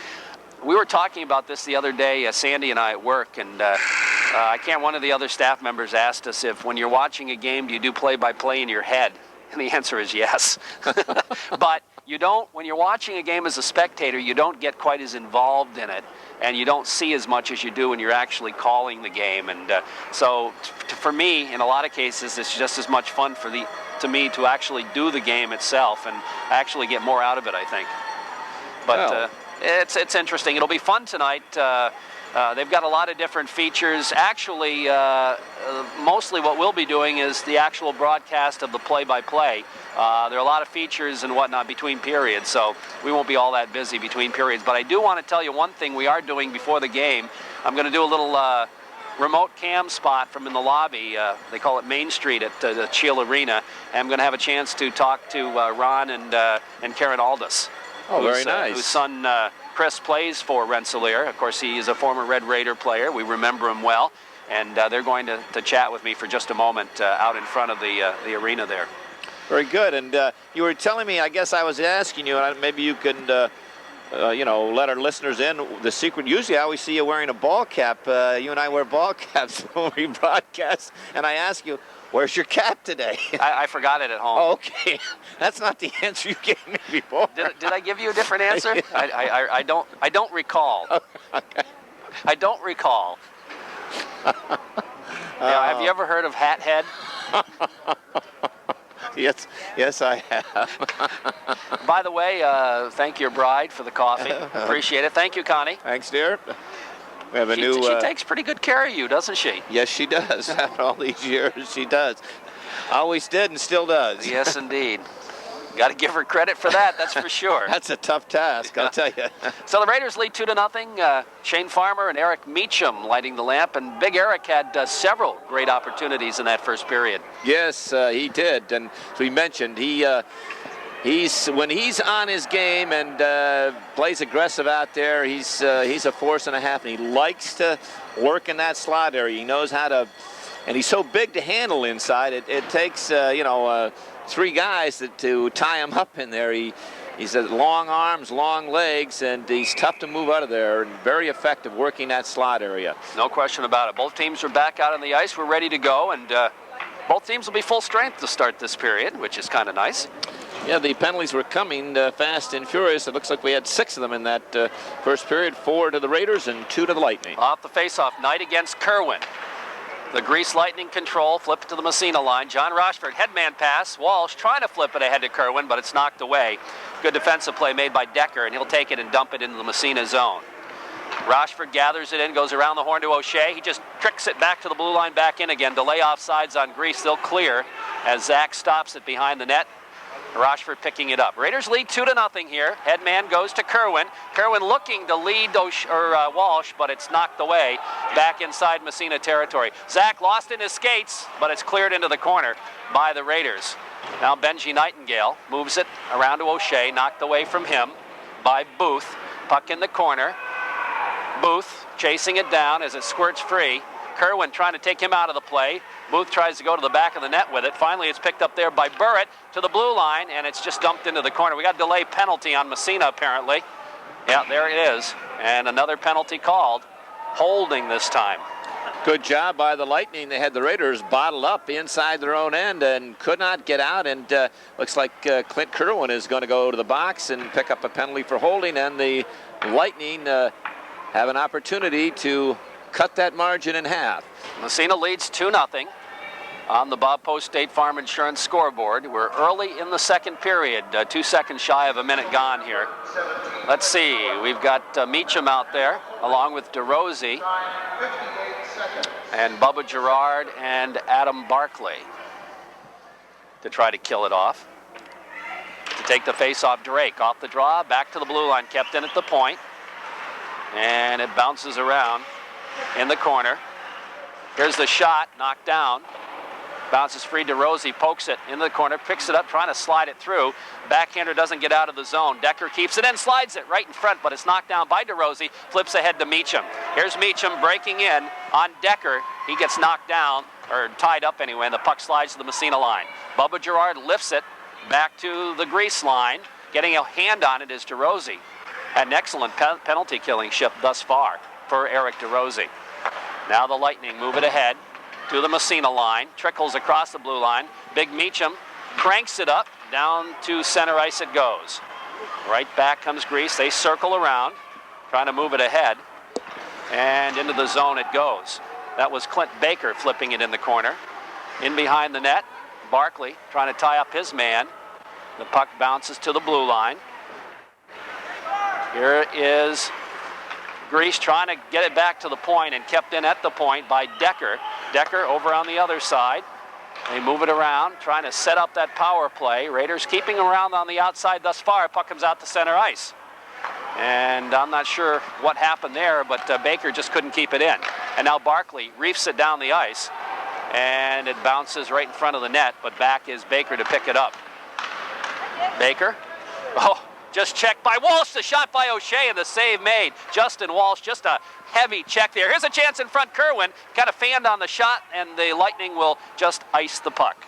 We were talking about this the other day, Sandy and I at work, and one of the other staff members asked us if when you're watching a game, do you do play-by-play in your head? And the answer is yes. But you don't, when you're watching a game as a spectator, you don't get quite as involved in it, and you don't see as much as you do when you're actually calling the game. And so for me, in a lot of cases, it's just as much fun to me to actually do the game itself and actually get more out of it, I think. But it's interesting. It'll be fun tonight. They've got a lot of different features. Actually, mostly what we'll be doing is the actual broadcast of the play-by-play. There are a lot of features and whatnot between periods, so we won't be all that busy between periods. But I do want to tell you one thing we are doing before the game. I'm going to do a little remote cam spot from in the lobby. They call it Main Street at the Cheel Arena. And I'm going to have a chance to talk to Ron and Karen Aldis. Oh, very nice. Whose son Chris plays for Rensselaer. Of course, he is a former Red Raider player. We remember him well. And they're going to chat with me for just a moment out in front of the arena there. Very good. And you were telling me, I guess I was asking you, and maybe you can let our listeners in. The secret, usually I always see you wearing a ball cap. You and I wear ball caps when we broadcast. And I ask you, where's your cap today? I forgot it at home. Oh, okay. That's not the answer you gave me before. Did I give you a different answer? I don't recall. Okay. I don't recall. Have you ever heard of Hat Head? Yes, I have. By the way, thank your bride for the coffee. Appreciate it. Thank you, Connie. Thanks, dear. We have a She new. She takes pretty good care of you, doesn't she? Yes, she does. After all these years, she does. Always did and still does. Yes, indeed. Got to give her credit for that, that's for sure. That's a tough task, I'll tell you. So the Raiders lead 2-0. Shane Farmer and Eric Meacham lighting the lamp, and Big Eric had several great opportunities in that first period. Yes, he did, and so he mentioned when he's on his game and plays aggressive out there, he's a force and a half, and he likes to work in that slot area. He knows how to, and he's so big to handle inside. It takes three guys to tie him up in there. He's got long arms, long legs, and he's tough to move out of there, and very effective working that slot area. No question about it. Both teams are back out on the ice. We're ready to go, and both teams will be full strength to start this period, which is kind of nice. Yeah, the penalties were coming fast and furious. It looks like we had 6 of them in that first period, 4 to the Raiders and 2 to the Lightning. Off the faceoff, Knight against Kerwin. The Grease Lightning control, flip it to the Massena line. John Rochford, headman pass. Walsh trying to flip it ahead to Kerwin, but it's knocked away. Good defensive play made by Decker, and he'll take it and dump it into the Massena zone. Rochford gathers it in, goes around the horn to O'Shea. He just tricks it back to the blue line, back in again. Delay offsides on Grease. They'll clear as Zach stops it behind the net. Rochford picking it up. Raiders lead 2-0 here. Headman goes to Kerwin. Kerwin looking to lead Walsh, but it's knocked away back inside Massena territory. Zach lost in his skates, but it's cleared into the corner by the Raiders. Now Benji Nightingale moves it around to O'Shea, knocked away from him by Booth. Puck in the corner. Booth chasing it down as it squirts free. Kerwin trying to take him out of the play. Booth tries to go to the back of the net with it. Finally, it's picked up there by Burrett to the blue line, and it's just dumped into the corner. We got a delay penalty on Massena, apparently. Yeah, there it is. And another penalty called. Holding this time. Good job by the Lightning. They had the Raiders bottled up inside their own end and could not get out. And looks like Clint Kerwin is going to go to the box and pick up a penalty for holding. And the Lightning have an opportunity to cut that margin in half. Massena leads 2-0 on the Bob Post State Farm Insurance scoreboard. We're early in the second period, 2 seconds shy of a minute gone here. Let's see, we've got Meacham out there along with DeRosie and Bubba Gerard and Adam Barkley to try to kill it off. To take the face-off, Drake off the draw, back to the blue line, kept in at the point, and it bounces around in the corner. Here's the shot, knocked down. Bounces free, DeRosie pokes it into the corner, picks it up, trying to slide it through. Backhander doesn't get out of the zone. Decker keeps it in, slides it right in front, but it's knocked down by DeRosie, flips ahead to Meacham. Here's Meacham breaking in on Decker. He gets knocked down, or tied up anyway, and the puck slides to the Massena line. Bubba Gerard lifts it back to the Grease line. Getting a hand on it is DeRosie. Had an excellent penalty killing shift thus far for Eric DeRosie. Now the Lightning move it ahead to the Massena line, trickles across the blue line. Big Meacham cranks it up, down to center ice it goes. Right back comes Grease. They circle around, trying to move it ahead, and into the zone it goes. That was Clint Baker flipping it in the corner. In behind the net, Barkley trying to tie up his man. The puck bounces to the blue line. Here is Grease trying to get it back to the point and kept in at the point by Decker. Decker over on the other side. They move it around, trying to set up that power play. Raiders keeping around on the outside thus far. Puck comes out to center ice. And I'm not sure what happened there, but Baker just couldn't keep it in. And now Barkley reefs it down the ice, and it bounces right in front of the net, but back is Baker to pick it up. Baker. Oh, just checked by Walsh, the shot by O'Shea, and the save made. Justin Walsh, just a heavy check there. Here's a chance in front. Kerwin kind of fanned on the shot, and the Lightning will just ice the puck.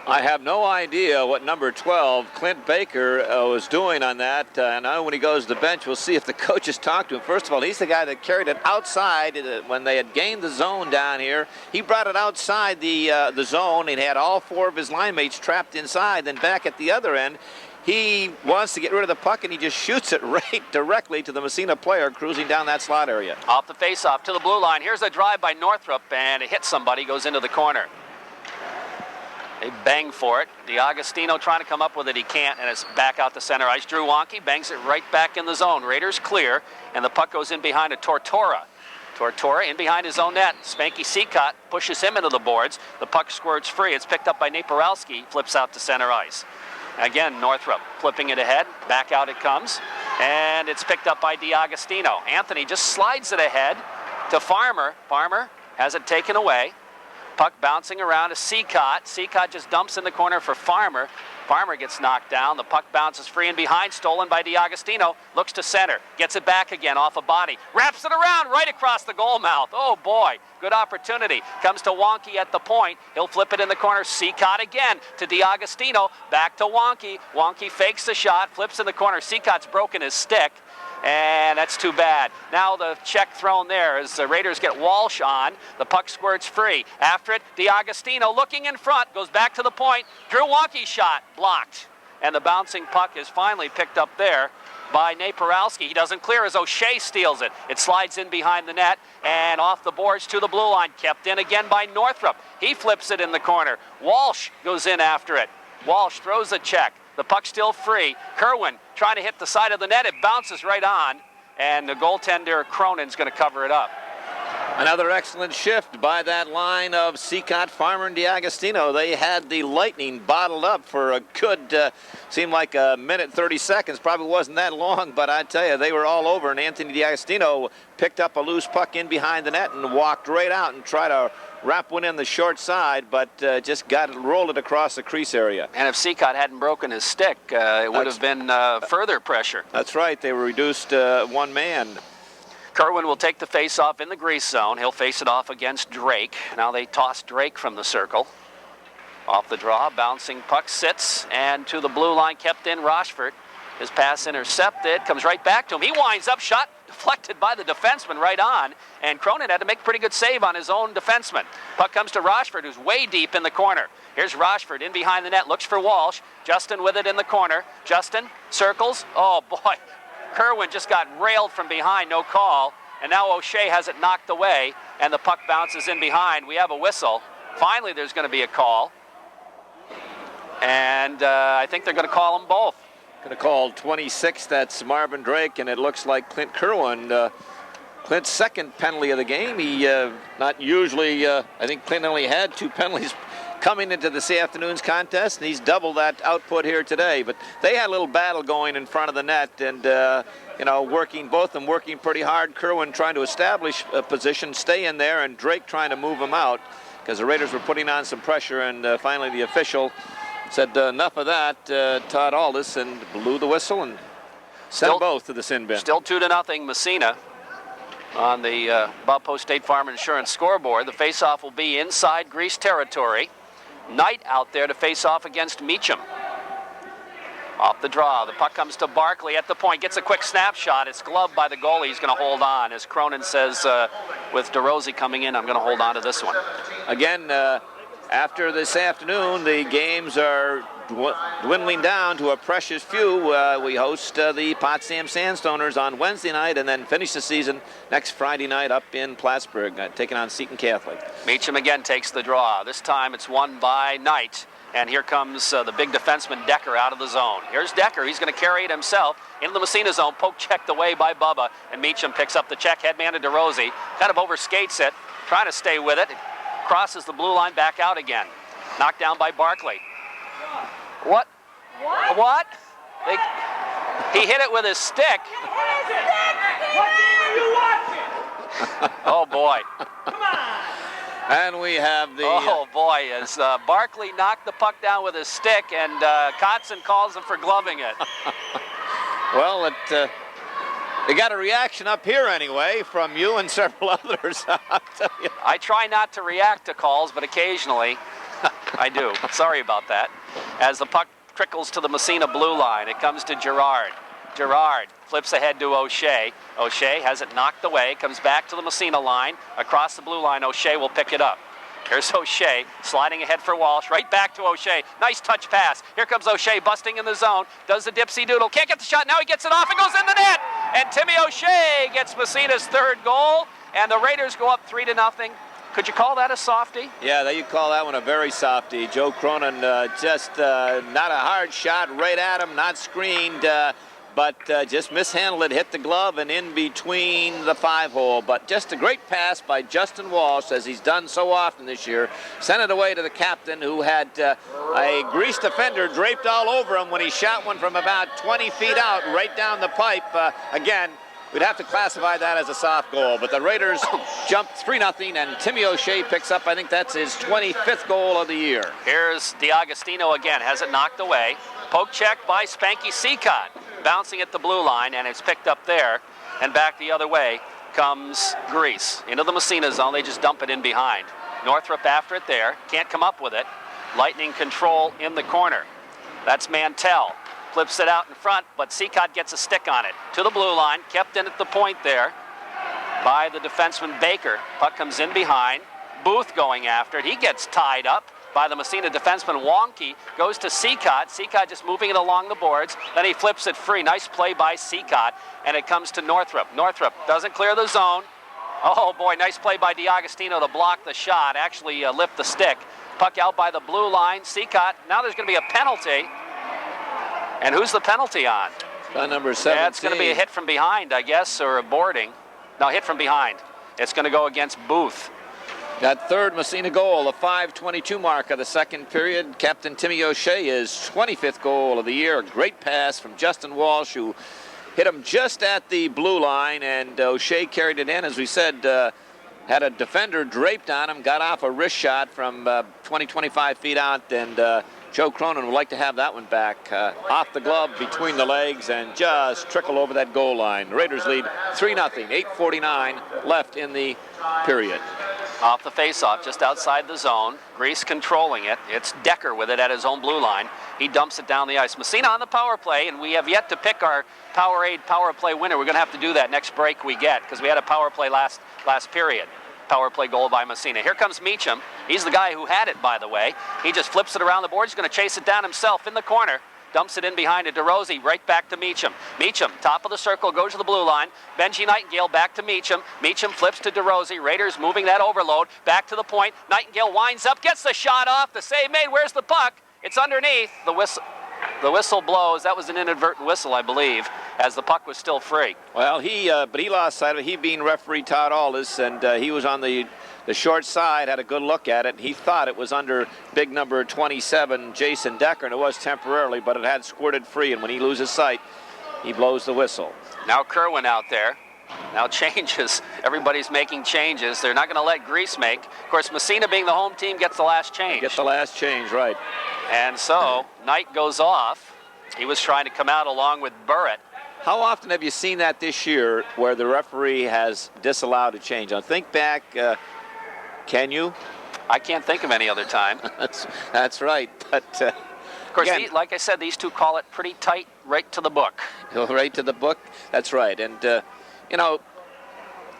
I have no idea what number 12, Clint Baker, was doing on that. And I know when he goes to the bench, we'll see if the coaches talk to him. First of all, he's the guy that carried it outside when they had gained the zone down here. He brought it outside the zone and had all 4 of his line mates trapped inside. Then back at the other end, he wants to get rid of the puck, and he just shoots it right directly to the Massena player cruising down that slot area. Off the faceoff to the blue line. Here's a drive by Northrup, and it hits somebody, goes into the corner. They bang for it. DiAgostino trying to come up with it. He can't, and it's back out to center ice. Drew Wonke bangs it right back in the zone. Raiders clear, and the puck goes in behind a Tortora. Tortora in behind his own net. Spanky Seacott pushes him into the boards. The puck squirts free. It's picked up by Naporowski. Flips out to center ice. Again, Northrup flipping it ahead. Back out it comes, and it's picked up by DiAgostino. Anthony just slides it ahead to Farmer. Farmer has it taken away. Puck bouncing around to Seacott. Seacott just dumps in the corner for Farmer. Farmer gets knocked down. The puck bounces free and behind, stolen by DiAgostino. Looks to center, gets it back again off a body. Wraps it around right across the goal mouth. Oh boy, good opportunity. Comes to Wonke at the point. He'll flip it in the corner. Seacott again to DiAgostino. Back to Wonke. Wonke fakes the shot, flips in the corner. Seacott's broken his stick. And that's too bad. Now the check thrown there as the Raiders get Walsh on. The puck squirts free. After it, DiAgostino looking in front, goes back to the point. Drew Wonke's shot blocked. And the bouncing puck is finally picked up there by Naporowski. He doesn't clear as O'Shea steals it. It slides in behind the net and off the boards to the blue line. Kept in again by Northrup. He flips it in the corner. Walsh goes in after it. Walsh throws a check. The puck's still free. Kerwin trying to hit the side of the net. It bounces right on, and the goaltender Cronin's going to cover it up. Another excellent shift by that line of Seacott, Farmer, and DiAgostino. They had the Lightning bottled up for a good, seemed like a minute 30 seconds. Probably wasn't that long, but I tell you, they were all over, and Anthony DiAgostino picked up a loose puck in behind the net and walked right out and tried to wrap one in the short side, but just rolled it across the crease area. And if Seacott hadn't broken his stick, it would have been further pressure. That's right. They were reduced one man. Kerwin will take the face-off in the grease zone. He'll face it off against Drake. Now they toss Drake from the circle. Off the draw, bouncing puck sits, and to the blue line, kept in Rochford. His pass intercepted, comes right back to him. He winds up, shot deflected by the defenseman right on, and Cronin had to make a pretty good save on his own defenseman. Puck comes to Rochford, who's way deep in the corner. Here's Rochford in behind the net, looks for Walsh. Justin with it in the corner. Justin circles. Oh boy, Kerwin just got railed from behind, no call. And now O'Shea has it knocked away, and the puck bounces in behind. We have a whistle. Finally, there's going to be a call. And I think they're going to call them both. Going to call 26, that's Marvin Drake, and it looks like Clint Kerwin. Clint's second penalty of the game. He not usually, I think Clint only had 2 penalties coming into this afternoon's contest, and he's doubled that output here today. But they had a little battle going in front of the net, and you know, both of them working pretty hard. Kerwin trying to establish a position, stay in there, and Drake trying to move him out because the Raiders were putting on some pressure, and finally the official said enough of that, Todd Aldis, and blew the whistle and sent them both to the sin bin. Still 2-0 Massena on the Bob Post State Farm Insurance scoreboard. The faceoff will be inside Grease territory. Knight out there to face off against Meacham. Off the draw, the puck comes to Barkley at the point, gets a quick snapshot. It's gloved by the goalie. He's going to hold on. As Cronin says, with DeRosie coming in, I'm going to hold on to this one. Again, after this afternoon, the games are dwindling down to a precious few. We host the Potsdam Sandstoners on Wednesday night and then finish the season next Friday night up in Plattsburgh, taking on Seton Catholic. Meacham again takes the draw. This time it's won by Knight. And here comes the big defenseman Decker out of the zone. Here's Decker. He's going to carry it himself into the Massena zone. Poke checked away by Bubba. And Meacham picks up the check. Headman to DeRosie. Kind of overskates it. Trying to stay with it. Crosses the blue line back out again. Knocked down by Barkley. What? What? He hit it with his stick. What game are you watching? Oh, boy. Come on. And we have the... Oh, boy, as Barkley knocked the puck down with his stick, and Kotzen calls him for gloving it. Well, they got a reaction up here anyway from you and several others. I'll tell you. I try not to react to calls, but occasionally. I do. Sorry about that. As the puck trickles to the Massena blue line, it comes to Girard. Girard flips ahead to O'Shea. O'Shea has it knocked away, comes back to the Massena line. Across the blue line, O'Shea will pick it up. Here's O'Shea sliding ahead for Walsh, right back to O'Shea. Nice touch pass. Here comes O'Shea busting in the zone. Does the dipsy doodle. Can't get the shot. Now he gets it off and goes in the net. And Timmy O'Shea gets Massena's third goal. And the Raiders go up 3-0. Could you call that a softie? Yeah, you call that one a very softie. Joe Cronin just not a hard shot right at him, not screened. But just mishandled it, hit the glove and in between the 5-hole. But just a great pass by Justin Walsh, as he's done so often this year. Sent it away to the captain, who had a greased defender draped all over him when he shot one from about 20 feet out right down the pipe. Again, we'd have to classify that as a soft goal. But the Raiders jumped 3-0, and Timmy O'Shea picks up, I think that's his 25th goal of the year. Here's DiAgostino again, has it knocked away. Poke check by Spanky Seacott. Bouncing at the blue line, and it's picked up there, and back the other way comes Grease into the Massena zone. They just dump it in behind. Northrup after it there, can't come up with it. Lightning control in the corner. That's Mantell. Flips it out in front, but Seacott gets a stick on it. To the blue line, kept in at the point there by the defenseman Baker. Puck comes in behind. Booth going after it. He gets tied up by the Massena defenseman. Wonky goes to Seacott. Seacott just moving it along the boards. Then he flips it free. Nice play by Seacott. And it comes to Northrup. Northrup doesn't clear the zone. Oh boy, nice play by DiAgostino to block the shot. Actually lift the stick. Puck out by the blue line. Seacott. Now there's going to be a penalty. And who's the penalty on? Number 17. Yeah, it's going to be a hit from behind, I guess, or a boarding. No, hit from behind. It's going to go against Booth. That third Massena goal, the 5:22 mark of the second period. Captain Timmy O'Shea, his 25th goal of the year. A great pass from Justin Walsh, who hit him just at the blue line, and O'Shea carried it in. As we said, had a defender draped on him, got off a wrist shot from 25 feet out, and Joe Cronin would like to have that one back. Off the glove, between the legs, and just trickle over that goal line. The Raiders lead 3-0, 8:49 left in the period. Off the face-off, just outside the zone. Grease controlling it. It's Decker with it at his own blue line. He dumps it down the ice. Massena on the power play, and we have yet to pick our Powerade power play winner. We're going to have to do that next break we get, because we had a power play last period. Power play goal by Massena. Here comes Meacham. He's the guy who had it, by the way. He just flips it around the board. He's going to chase it down himself in the corner. Dumps it in behind to DeRosie, right back to Meacham. Meacham, top of the circle, goes to the blue line. Benji Nightingale back to Meacham. Meacham flips to DeRosie. Raiders moving that overload. Back to the point. Nightingale winds up, gets the shot off. The save made. Where's the puck? It's underneath. The whistle blows. That was an inadvertent whistle, I believe, as the puck was still free. Well, but he lost sight of it. He being referee Todd Aldis, and he was on the short side, had a good look at it. He thought it was under big number 27, Jason Decker, and it was temporarily, but it had squirted free, and when he loses sight, he blows the whistle. Now Kerwin out there. Now changes. Everybody's making changes. They're not going to let Grease make. Of course, Massena being the home team gets the last change. Get the last change, right. And so Knight goes off. He was trying to come out along with Burrett. How often have you seen that this year where the referee has disallowed a change? Now think back, can you? I can't think of any other time. That's right, but of course, again, like I said, these two call it pretty tight, right to the book. Right to the book, that's right. And, you know,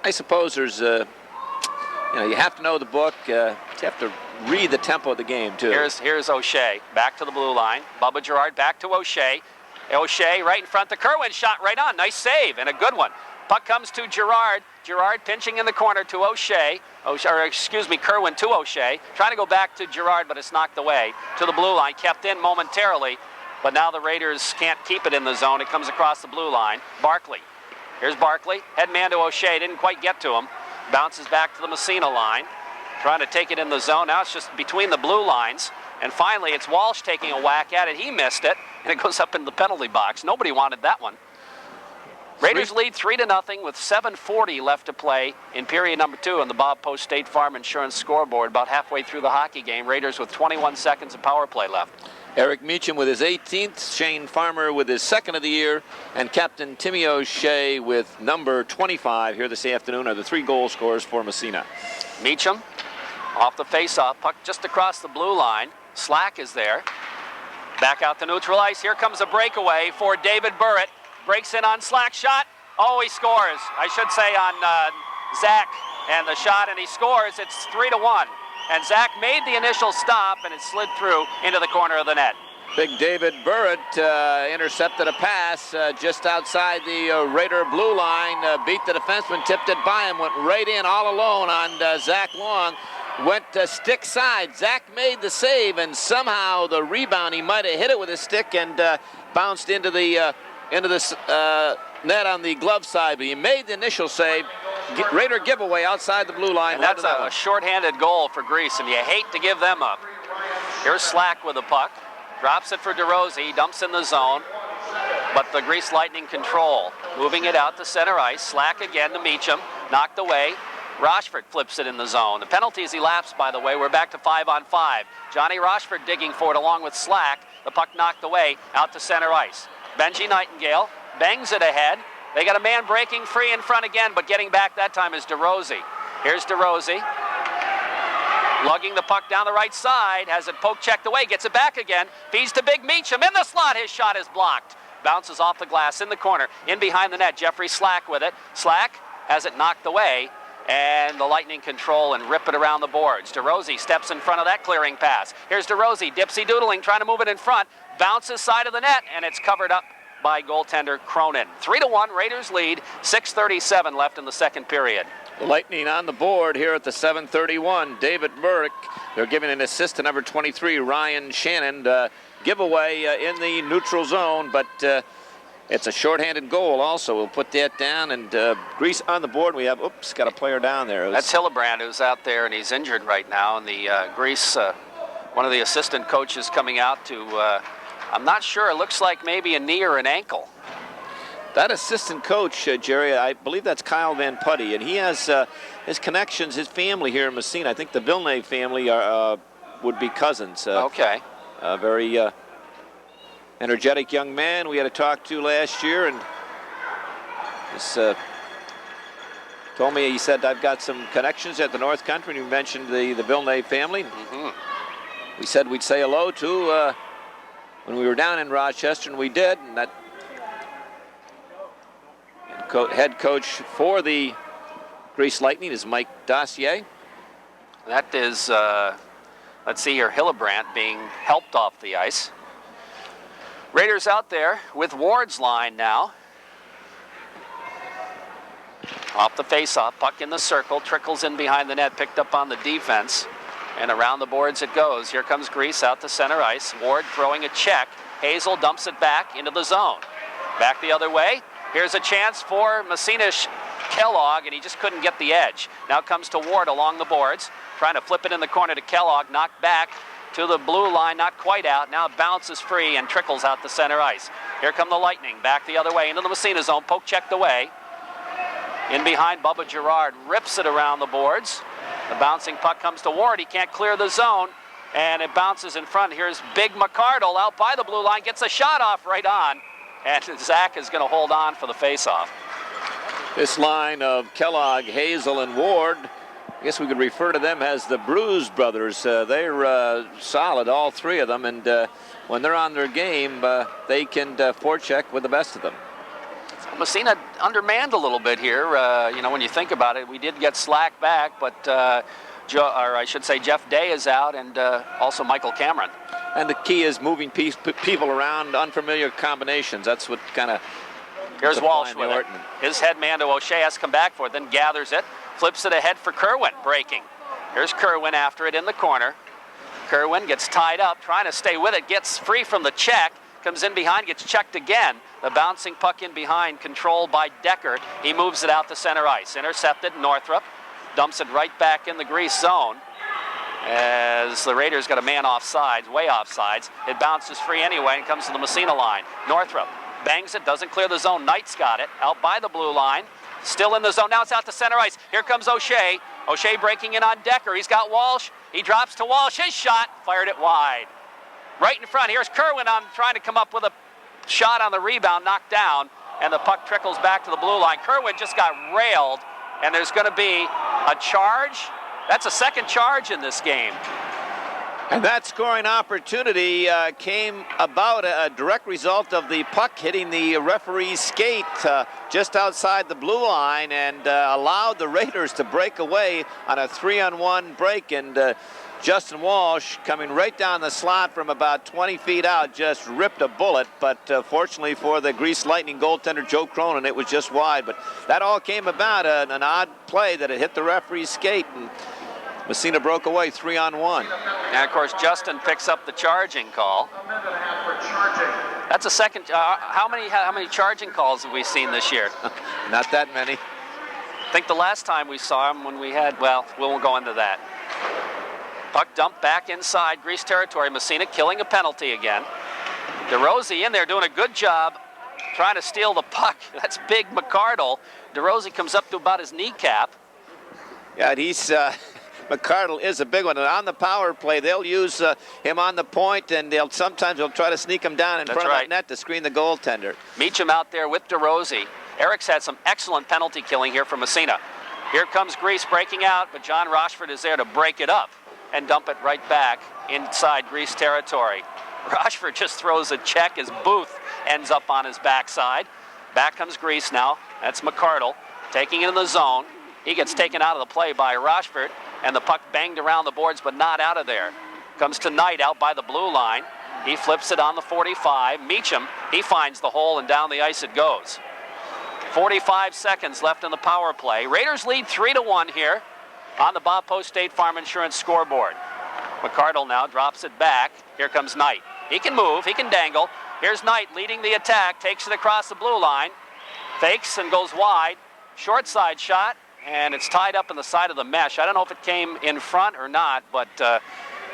I suppose there's, you have to know the book. You have to read the tempo of the game, too. Here's O'Shea, back to the blue line. Bubba Girard back to O'Shea. O'Shea right in front. The Kerwin shot right on. Nice save and a good one. Puck comes to Girard. Girard pinching in the corner to O'Shea. Kerwin to O'Shea. Trying to go back to Girard, but it's knocked away. To the blue line, kept in momentarily. But now the Raiders can't keep it in the zone. It comes across the blue line. Barkley. Here's Barkley. Head man to O'Shea. Didn't quite get to him. Bounces back to the Massena line. Trying to take it in the zone. Now it's just between the blue lines. And finally, it's Walsh taking a whack at it. He missed it, and it goes up in the penalty box. Nobody wanted that one. Raiders lead 3-0 with 7:40 left to play in period number 2 on the Bob Post State Farm Insurance scoreboard. About halfway through the hockey game, Raiders with 21 seconds of power play left. Eric Meacham with his 18th, Shane Farmer with his 2nd of the year, and Captain Timmy O'Shea with number 25 here this afternoon are the 3 goal scorers for Massena. Meacham Off the face-off, puck just across the blue line. Slack is there. Back out to neutral ice. Here comes a breakaway for David Burritt. Breaks in on Slack, shot. Oh, he scores. I should say on Zach and the shot, and he scores. It's 3-1. And Zach made the initial stop, and it slid through into the corner of the net. Big David Burritt intercepted a pass just outside the Raider blue line, beat the defenseman, tipped it by him, went right in all alone on Zach Long. Went stick side. Zach made the save, and somehow the rebound, he might have hit it with his stick and bounced into the net on the glove side, but he made the initial save. Raider giveaway outside the blue line. And that's a shorthanded goal for Greece, and you hate to give them up. Here's Slack with the puck. Drops it for DeRozzi, dumps in the zone, but the Grease Lightning control. Moving it out to center ice. Slack again to Meacham, knocked away. Rochford flips it in the zone. The penalties elapsed, by the way. We're back to 5-on-5. Johnny Rochford digging for it along with Slack. The puck knocked away out to center ice. Benji Nightingale bangs it ahead. They got a man breaking free in front again, but getting back that time is DeRozzi. Here's DeRozzi. Lugging the puck down the right side. Has it poke checked away. Gets it back again. Feeds to Big Meacham in the slot. His shot is blocked. Bounces off the glass in the corner. In behind the net. Jeffrey Slack with it. Slack has it knocked away. And the Lightning control and rip it around the boards. DeRozzi steps in front of that clearing pass. Here's DeRozzi, dipsy-doodling, trying to move it in front. Bounces side of the net, and it's covered up by goaltender Cronin. 3-1, Raiders lead. 6:37 left in the second period. The Lightning on the board here at the 7:31. David Burke, they're giving an assist to number 23, Ryan Shannon. Giveaway in the neutral zone, but it's a shorthanded goal also. We'll put that down, and Grease on the board. We have, oops, got a player down there. That's Hillebrand, who's out there, and he's injured right now. And the Grease, one of the assistant coaches coming out to, I'm not sure, it looks like maybe a knee or an ankle. That assistant coach, Jerry, I believe that's Kyle Van Putty, and he has his connections, his family here in Massena. I think the Villeneuve family would be cousins. Okay. Very energetic young man we had to talk to last year, and this told me, he said, I've got some connections at the North Country, and you mentioned the Villeneuve family. Mm-hmm. We said we'd say hello to when we were down in Rochester, and we did, and that head coach for the Grease Lightning is Mike Dossier. That is, let's see here, Hillebrand being helped off the ice. Raiders out there with Ward's line now. Off the face-off, puck in the circle, trickles in behind the net, picked up on the defense, and around the boards it goes. Here comes Grease out to center ice. Ward throwing a check. Hazel dumps it back into the zone. Back the other way. Here's a chance for Massena Kellogg, and he just couldn't get the edge. Now comes to Ward along the boards, trying to flip it in the corner to Kellogg, knocked back to the blue line, not quite out. Now it bounces free and trickles out to center ice. Here come the Lightning, back the other way into the Massena zone, poke checked away. In behind, Bubba Girard rips it around the boards. The bouncing puck comes to Ward, he can't clear the zone, and it bounces in front. Here's Big McCardle out by the blue line, gets a shot off right on. And Zach is going to hold on for the face-off. This line of Kellogg, Hazel, and Ward, I guess we could refer to them as the Bruise Brothers. They're solid, all three of them, and when they're on their game, they can forecheck with the best of them. Massena undermanned a little bit here. You know, when you think about it, we did get Slack back, but Jeff Day is out, and also Michael Cameron. And the key is moving people around, unfamiliar combinations. That's what kind of... Here's Walsh with it. His head man to O'Shea has to come back for it, then gathers it, flips it ahead for Kerwin, breaking. Here's Kerwin after it in the corner. Kerwin gets tied up, trying to stay with it, gets free from the check, comes in behind, gets checked again. The bouncing puck in behind, controlled by Deckard. He moves it out to center ice. Intercepted, Northrup dumps it right back in the Grease zone. As the Raiders got a man offsides, way offsides. It bounces free anyway and comes to the Massena line. Northrup bangs it, doesn't clear the zone. Knight's got it, out by the blue line. Still in the zone, now it's out to center ice. Here comes O'Shea. O'Shea breaking in on Decker. He's got Walsh. He drops to Walsh. His shot, fired it wide. Right in front, here's Kerwin on trying to come up with a shot on the rebound, knocked down, and the puck trickles back to the blue line. Kerwin just got railed, and there's going to be a charge That's a second charge in this game. And that scoring opportunity came about a direct result of the puck hitting the referee's skate just outside the blue line and allowed the Raiders to break away on a 3-on-1 break. And Justin Walsh, coming right down the slot from about 20 feet out, just ripped a bullet. But fortunately for the Grease Lightning goaltender Joe Cronin, it was just wide. But that all came about an odd play that it hit the referee's skate. And Massena broke away 3-on-1. And of course, Justin picks up the charging call. That's a second. How many charging calls have we seen this year? Not that many. I think the last time we saw him when we had, well, we won't go into that. Puck dumped back inside Grease territory. Massena killing a penalty again. DeRosie in there doing a good job trying to steal the puck. That's big McCardle. DeRosie comes up to about his kneecap. Yeah, he's McCardle is a big one. And on the power play, they'll use him on the point, and sometimes they'll try to sneak him down in front of that net to screen the goaltender. Meacham out there with DeRosie. Eric's had some excellent penalty killing here for Massena. Here comes Grease breaking out, but John Rochford is there to break it up and dump it right back inside Grease territory. Rochford just throws a check as Booth ends up on his backside. Back comes Grease now. That's McCardle taking it in the zone. He gets taken out of the play by Rochford, and the puck banged around the boards but not out of there. Comes to Knight out by the blue line. He flips it on the 45. Meacham, he finds the hole, and down the ice it goes. 45 seconds left in the power play. Raiders lead 3-1 here on the Bob Post State Farm Insurance scoreboard. McCardle now drops it back. Here comes Knight. He can move, he can dangle. Here's Knight leading the attack, takes it across the blue line, fakes and goes wide. Short side shot, and it's tied up in the side of the mesh. I don't know if it came in front or not, but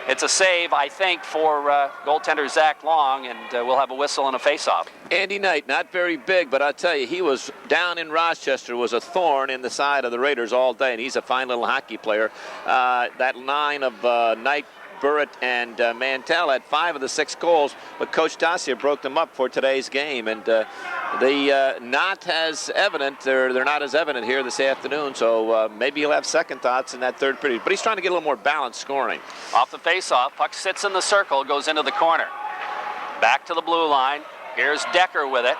it's a save, I think, for goaltender Zach Long, and we'll have a whistle and a face-off. Andy Knight, not very big, but I'll tell you, he was down in Rochester, was a thorn in the side of the Raiders all day, and he's a fine little hockey player. That line of Knight, Burrett, and Mantell had 5 of the 6 goals, but Coach Dossier broke them up for today's game, and they're not as evident here this afternoon, so maybe he'll have second thoughts in that third period, but he's trying to get a little more balanced scoring. Off the face-off, puck sits in the circle, goes into the corner. Back to the blue line. Here's Decker with it.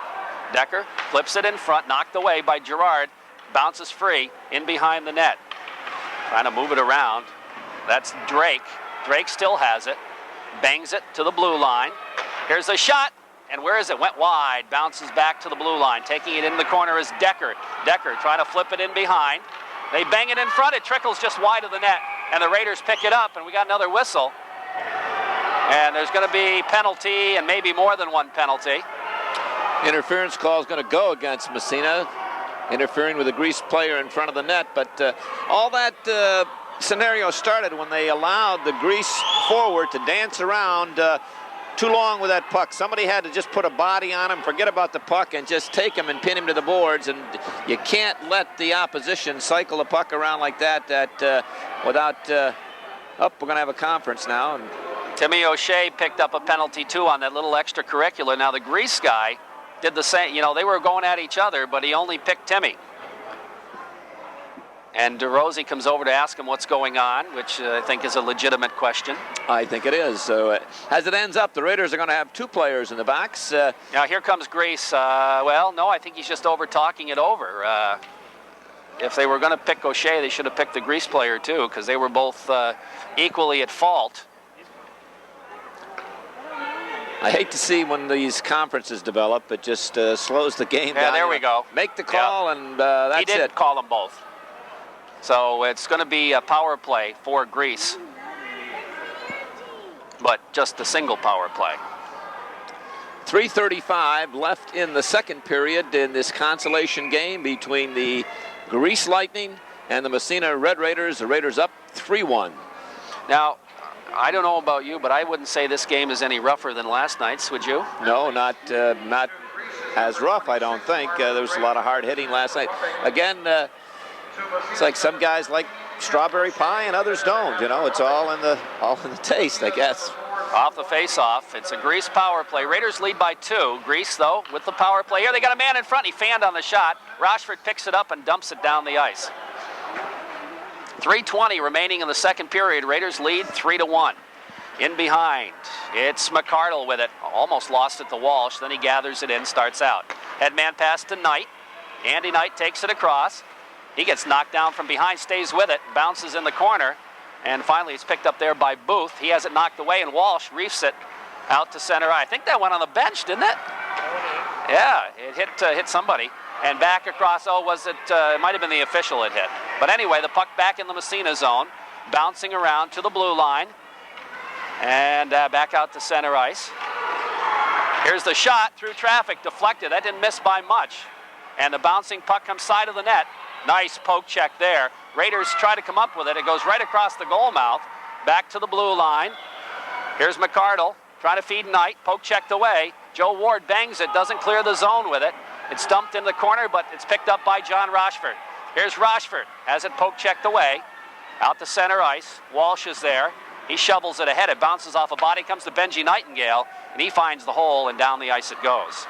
Decker flips it in front, knocked away by Gerard, bounces free in behind the net. Trying to move it around. That's Drake. Drake still has it, bangs it to the blue line. Here's a shot, and where is it? Went wide, bounces back to the blue line. Taking it in the corner is Decker. Decker trying to flip it in behind. They bang it in front, it trickles just wide of the net, and the Raiders pick it up, and we got another whistle. And there's going to be penalty, and maybe more than one penalty. Interference call is going to go against Massena, interfering with a Grease player in front of the net, but all that scenario started when they allowed the Grease forward to dance around too long with that puck. Somebody had to just put a body on him, forget about the puck, and just take him and pin him to the boards. And you can't let the opposition cycle the puck around like that without... we're going to have a conference now. And Timmy O'Shea picked up a penalty, too, on that little extracurricular. Now, the Grease guy did the same. You know, they were going at each other, but he only picked Timmy. And DeRosie comes over to ask him what's going on, which I think is a legitimate question. I think it is. So as it ends up, the Raiders are going to have 2 players in the box. Now here comes Grease. Well, no, I think he's just talking it over. If they were going to pick O'Shea, they should have picked the Grease player too, because they were both equally at fault. I hate to see when these conferences develop. It just slows the game down. Yeah, there we go. Make the call, and that's it. He did call them both. So it's going to be a power play for Grease, but just a single power play. 3:35 left in the second period in this consolation game between the Grease Lightning and the Massena Red Raiders. The Raiders up 3-1. Now, I don't know about you, but I wouldn't say this game is any rougher than last night's, would you? No, not as rough, I don't think. There was a lot of hard hitting last night. Again, it's like some guys like strawberry pie and others don't. You know, it's all in the taste, I guess. Off the face-off, it's a Grease power play. Raiders lead by 2. Grease, though, with the power play. Here they got a man in front. He fanned on the shot. Rochford picks it up and dumps it down the ice. 3:20 remaining in the second period. Raiders lead 3-1. In behind, it's McCardle with it. Almost lost it to Walsh. Then he gathers it in, starts out. Headman pass to Knight. Andy Knight takes it across. He gets knocked down from behind, stays with it, bounces in the corner, and finally it's picked up there by Booth. He has it knocked away, and Walsh reefs it out to center. I think that went on the bench, didn't it? Yeah, it hit somebody. And back across, was it? It might have been the official it hit. But anyway, the puck back in the Massena zone, bouncing around to the blue line, and back out to center ice. Here's the shot through traffic, deflected. That didn't miss by much. And the bouncing puck comes side of the net. Nice poke check there. Raiders try to come up with it. It goes right across the goal mouth, back to the blue line. Here's McCardle trying to feed Knight. Poke checked away. Joe Ward bangs it, doesn't clear the zone with it. It's dumped in the corner, but it's picked up by John Rochford. Here's Rochford, has it poke checked away. Out to center ice. Walsh is there. He shovels it ahead. It bounces off a body, comes to Benji Nightingale, and he finds the hole, and down the ice it goes.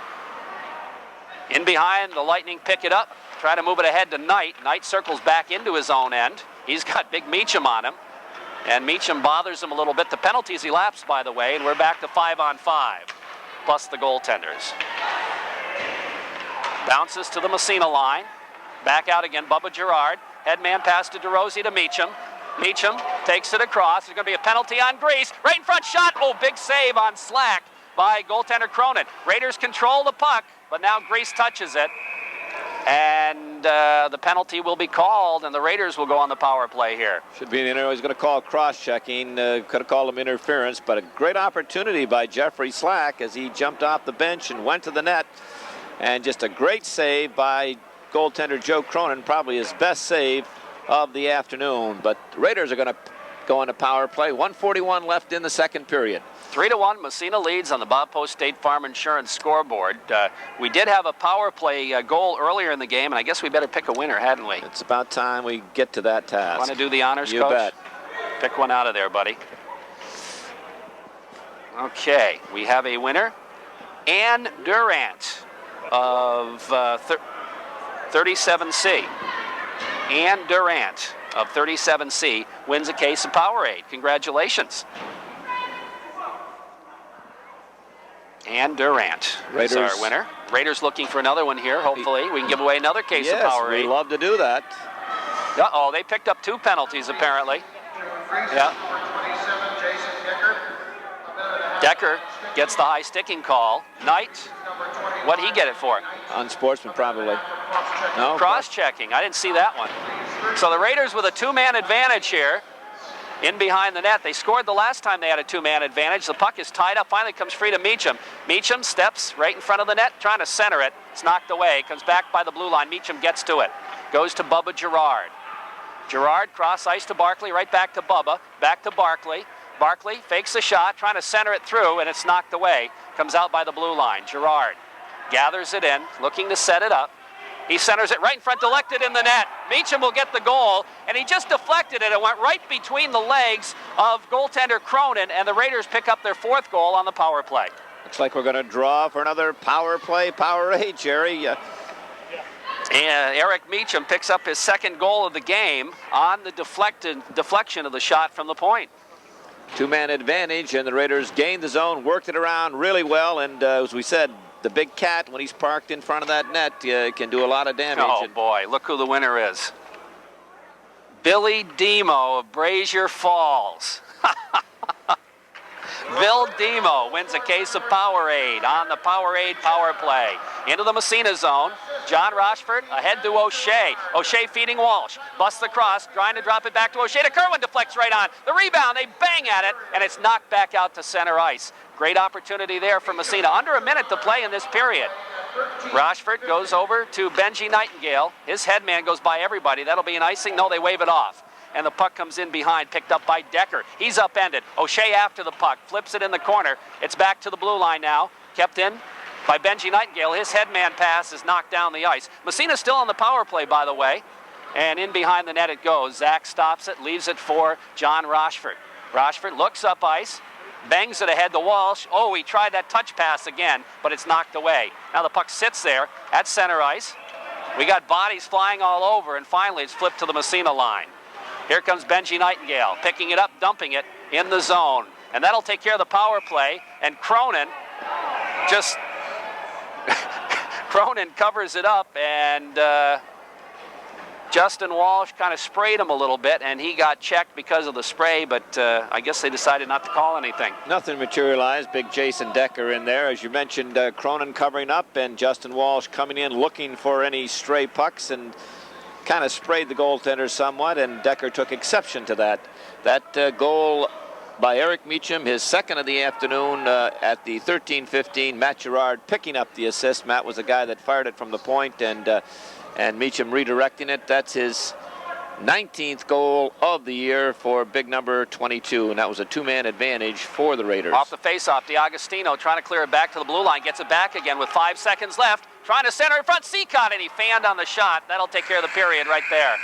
In behind, the Lightning pick it up, try to move it ahead to Knight. Knight circles back into his own end. He's got big Meacham on him, and Meacham bothers him a little bit. The penalties elapsed, by the way, and we're back to 5-on-5, plus the goaltenders. Bounces to the Massena line. Back out again, Bubba Girard. Headman pass to DeRosie to Meacham. Meacham takes it across. There's going to be a penalty on Grease. Right in front shot. Oh, big save on Slack by goaltender Cronin. Raiders control the puck, but now Grease touches it. And the penalty will be called, and the Raiders will go on the power play here. Should be he's going to call cross-checking. Could have called him interference, but a great opportunity by Jeffrey Slack as he jumped off the bench and went to the net. And just a great save by goaltender Joe Cronin, probably his best save of the afternoon. But the Raiders are going to go on the power play. 1:41 left in the second period. 3-1, Massena leads on the Bob Post State Farm Insurance scoreboard. We did have a power play goal earlier in the game, and I guess we better pick a winner, hadn't we? It's about time we get to that task. Want to do the honors, You Coach? bet. Pick one out of there, buddy. Okay, we have a winner. Ann Durant of 37C. Ann Durant of 37C wins a case of Powerade. Congratulations. Ann Durant is our winner. Raiders looking for another one here, hopefully. We can give away another case of Powerade. Yes, we'd love to do that. Uh-oh, they picked up 2 penalties, apparently. Yeah. Decker gets the high sticking call. Knight, what'd he get it for? Unsportsman, probably. No? Cross-checking. I didn't see that one. So the Raiders with a 2-man advantage here. In behind the net. They scored the last time they had a 2-man advantage. The puck is tied up. Finally comes free to Meacham. Meacham steps right in front of the net, trying to center it. It's knocked away. Comes back by the blue line. Meacham gets to it. Goes to Bubba Girard. Girard cross ice to Barkley. Right back to Bubba. Back to Barkley. Barkley fakes the shot, trying to center it through, and it's knocked away. Comes out by the blue line. Girard gathers it in, looking to set it up. He centers it right in front, deflected in the net. Meacham will get the goal, and he just deflected it. It went right between the legs of goaltender Cronin, and the Raiders pick up their 4th goal on the power play. Looks like we're going to draw for another power play, Powerade, Jerry. And Eric Meacham picks up his 2nd goal of the game on the deflection of the shot from the point. 2-man advantage, and the Raiders gained the zone, worked it around really well, and as we said, the big cat, when he's parked in front of that net, can do a lot of damage. Oh, boy, look who the winner is. Billy Demo of Brazier Falls. Bill Demo wins a case of Powerade on the Powerade power play. Into the Massena zone. John Rochford ahead to O'Shea. O'Shea feeding Walsh. Busts the cross, trying to drop it back to O'Shea. To Kerwin, deflects right on. The rebound, they bang at it, and it's knocked back out to center ice. Great opportunity there for Massena. Under a minute to play in this period. Rochford goes over to Benji Nightingale. His headman goes by everybody. That'll be an icing. No, they wave it off. And the puck comes in behind, picked up by Decker. He's upended. O'Shea after the puck, flips it in the corner. It's back to the blue line now. Kept in by Benji Nightingale. His headman pass is knocked down the ice. Massena's still on the power play, by the way. And in behind the net it goes. Zach stops it, leaves it for John Rochford. Rochford looks up ice, bangs it ahead to Walsh. Oh, he tried that touch pass again, but it's knocked away. Now the puck sits there at center ice. We got bodies flying all over, and finally it's flipped to the Massena line. Here comes Benji Nightingale, picking it up, dumping it in the zone. And that'll take care of the power play. And Cronin just... Cronin covers it up, and Justin Walsh kind of sprayed him a little bit, and he got checked because of the spray, but I guess they decided not to call anything. Nothing materialized. Big Jason Decker in there. As you mentioned, Cronin covering up, and Justin Walsh coming in looking for any stray pucks, and kind of sprayed the goaltender somewhat, and Decker took exception to that. That goal by Eric Meacham, his second of the afternoon at the 13:15. Matt Gerard picking up the assist. Matt was the guy that fired it from the point, and Meacham redirecting it. That's his 19th goal of the year for big number 22, and that was a two-man advantage for the Raiders. Off the face-off, DiAgostino trying to clear it back to the blue line, gets it back again with 5 seconds left, trying to center in front, Seacott, and he fanned on the shot. That'll take care of the period right there.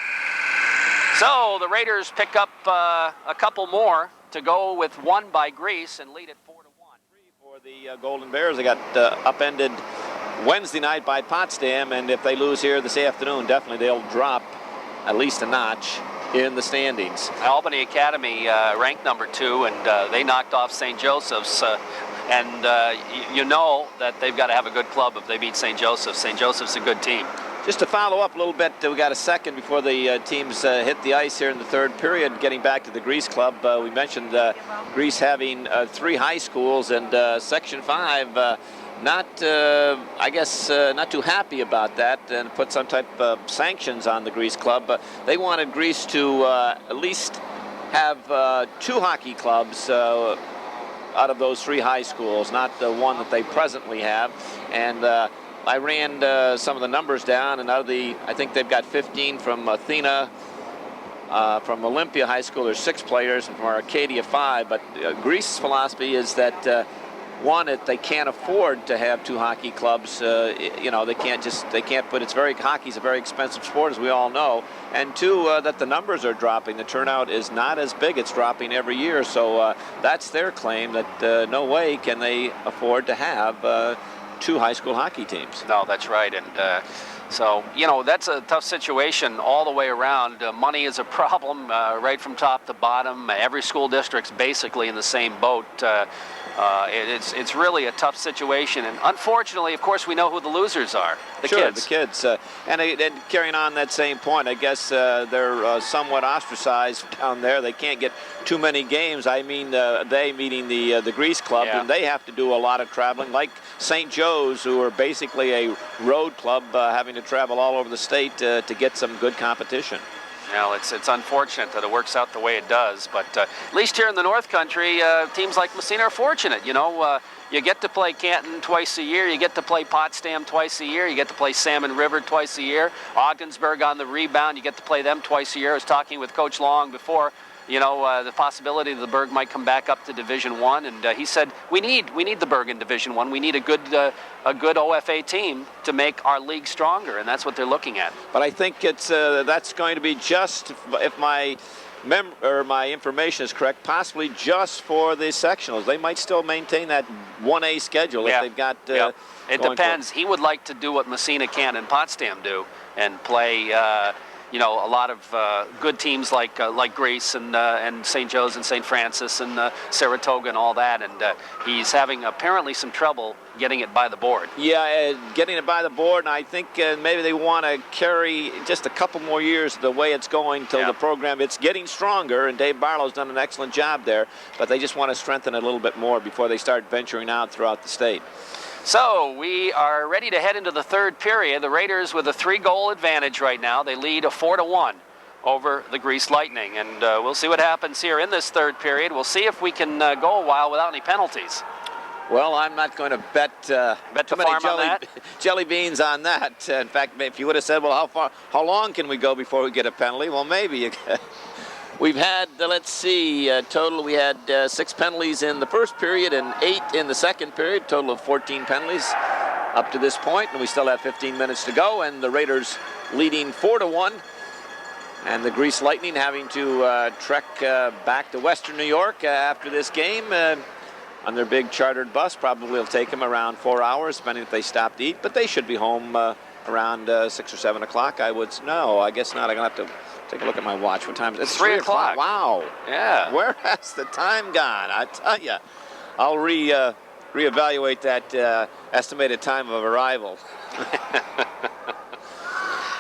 So the Raiders pick up a couple more to go with one by Greece and lead it 4-1. For the Golden Bears, they got upended Wednesday night by Potsdam, and if they lose here this afternoon, definitely they'll drop at least a notch in the standings. Albany Academy ranked number 2, and they knocked off St. Joseph's. You know that they've got to have a good club if they beat St. Joseph's. St. Joseph's a good team. Just to follow up a little bit, we got a second before the teams hit the ice here in the third period. Getting back to the Greece club, we mentioned Greece having 3 high schools, and Section 5 I guess not too happy about that, and put some type of sanctions on the Greece club. But they wanted Greece to at least have 2 hockey clubs out of those 3 high schools, not the one that they presently have. And I ran some of the numbers down, and out of the, I think they've got 15 from Athena, from Olympia High School, there's 6 players, and from Arcadia 5. But Greece's philosophy is that one, that they can't afford to have 2 hockey clubs. You know, they can't. But hockey's a very expensive sport, as we all know. And 2, that the numbers are dropping. The turnout is not as big. It's dropping every year. So that's their claim, that no way can they afford to have 2 high school hockey teams. No, that's right. And so, you know, that's a tough situation all the way around. Money is a problem right from top to bottom. Every school district's basically in the same boat. It's really a tough situation, and unfortunately, of course, we know who the losers are. The kids. The kids. And carrying on that same point, I guess they're somewhat ostracized down there. They can't get too many games. I mean, they meeting the Greece club, Yeah. and they have to do a lot of traveling, like St. Joe's, who are basically a road club, having to travel all over the state to get some good competition. Well, it's unfortunate that it works out the way it does, but at least here in the North Country, teams like Massena are fortunate. You know, you get to play Canton twice a year, you get to play Potsdam twice a year, you get to play Salmon River twice a year, Ogdensburg on the rebound, you get to play them twice a year. I was talking with Coach Long before, you know, the possibility that the Berg might come back up to Division I, and he said we need the Berg in Division I. We need a good OFA team to make our league stronger, and that's what they're looking at. But I think it's that's going to be just, if my information is correct, possibly just for the sectionals. They might still maintain that 1A schedule if they've got. It depends. He would like to do what Massena, Canton, and Potsdam do, and play. You know, a lot of good teams like Greece and St. Joe's and St. Francis and Saratoga and all that, and he's having apparently some trouble getting it by the board. Yeah, getting it by the board, and I think maybe they want to carry just a couple more years the way it's going till the program. It's getting stronger, and Dave Barlow's done an excellent job there, but they just want to strengthen it a little bit more before they start venturing out throughout the state. So we are ready to head into the third period. The Raiders with a 3-goal advantage right now. They lead a 4-1 over the Grease Lightning, and we'll see what happens here in this third period. We'll see if we can go a while without any penalties. Well, I'm not going to bet the farm on that? jelly beans on that. In fact, if you would have said, well, how long can we go before we get a penalty? Well, maybe you can. We've had, let's see, total we had 6 penalties in the first period and 8 in the second period, total of 14 penalties up to this point, and we still have 15 minutes to go, and the Raiders leading 4-1, and the Grease Lightning having to trek back to Western New York after this game on their big chartered bus. Probably will take them around 4 hours, depending if they stop to eat, but they should be home around 6 or 7 o'clock. I guess not. I'm going to have to Take a look at my watch. What time is it? It's 3 o'clock. Wow. Yeah. Where has the time gone? I tell you, I'll reevaluate that estimated time of arrival.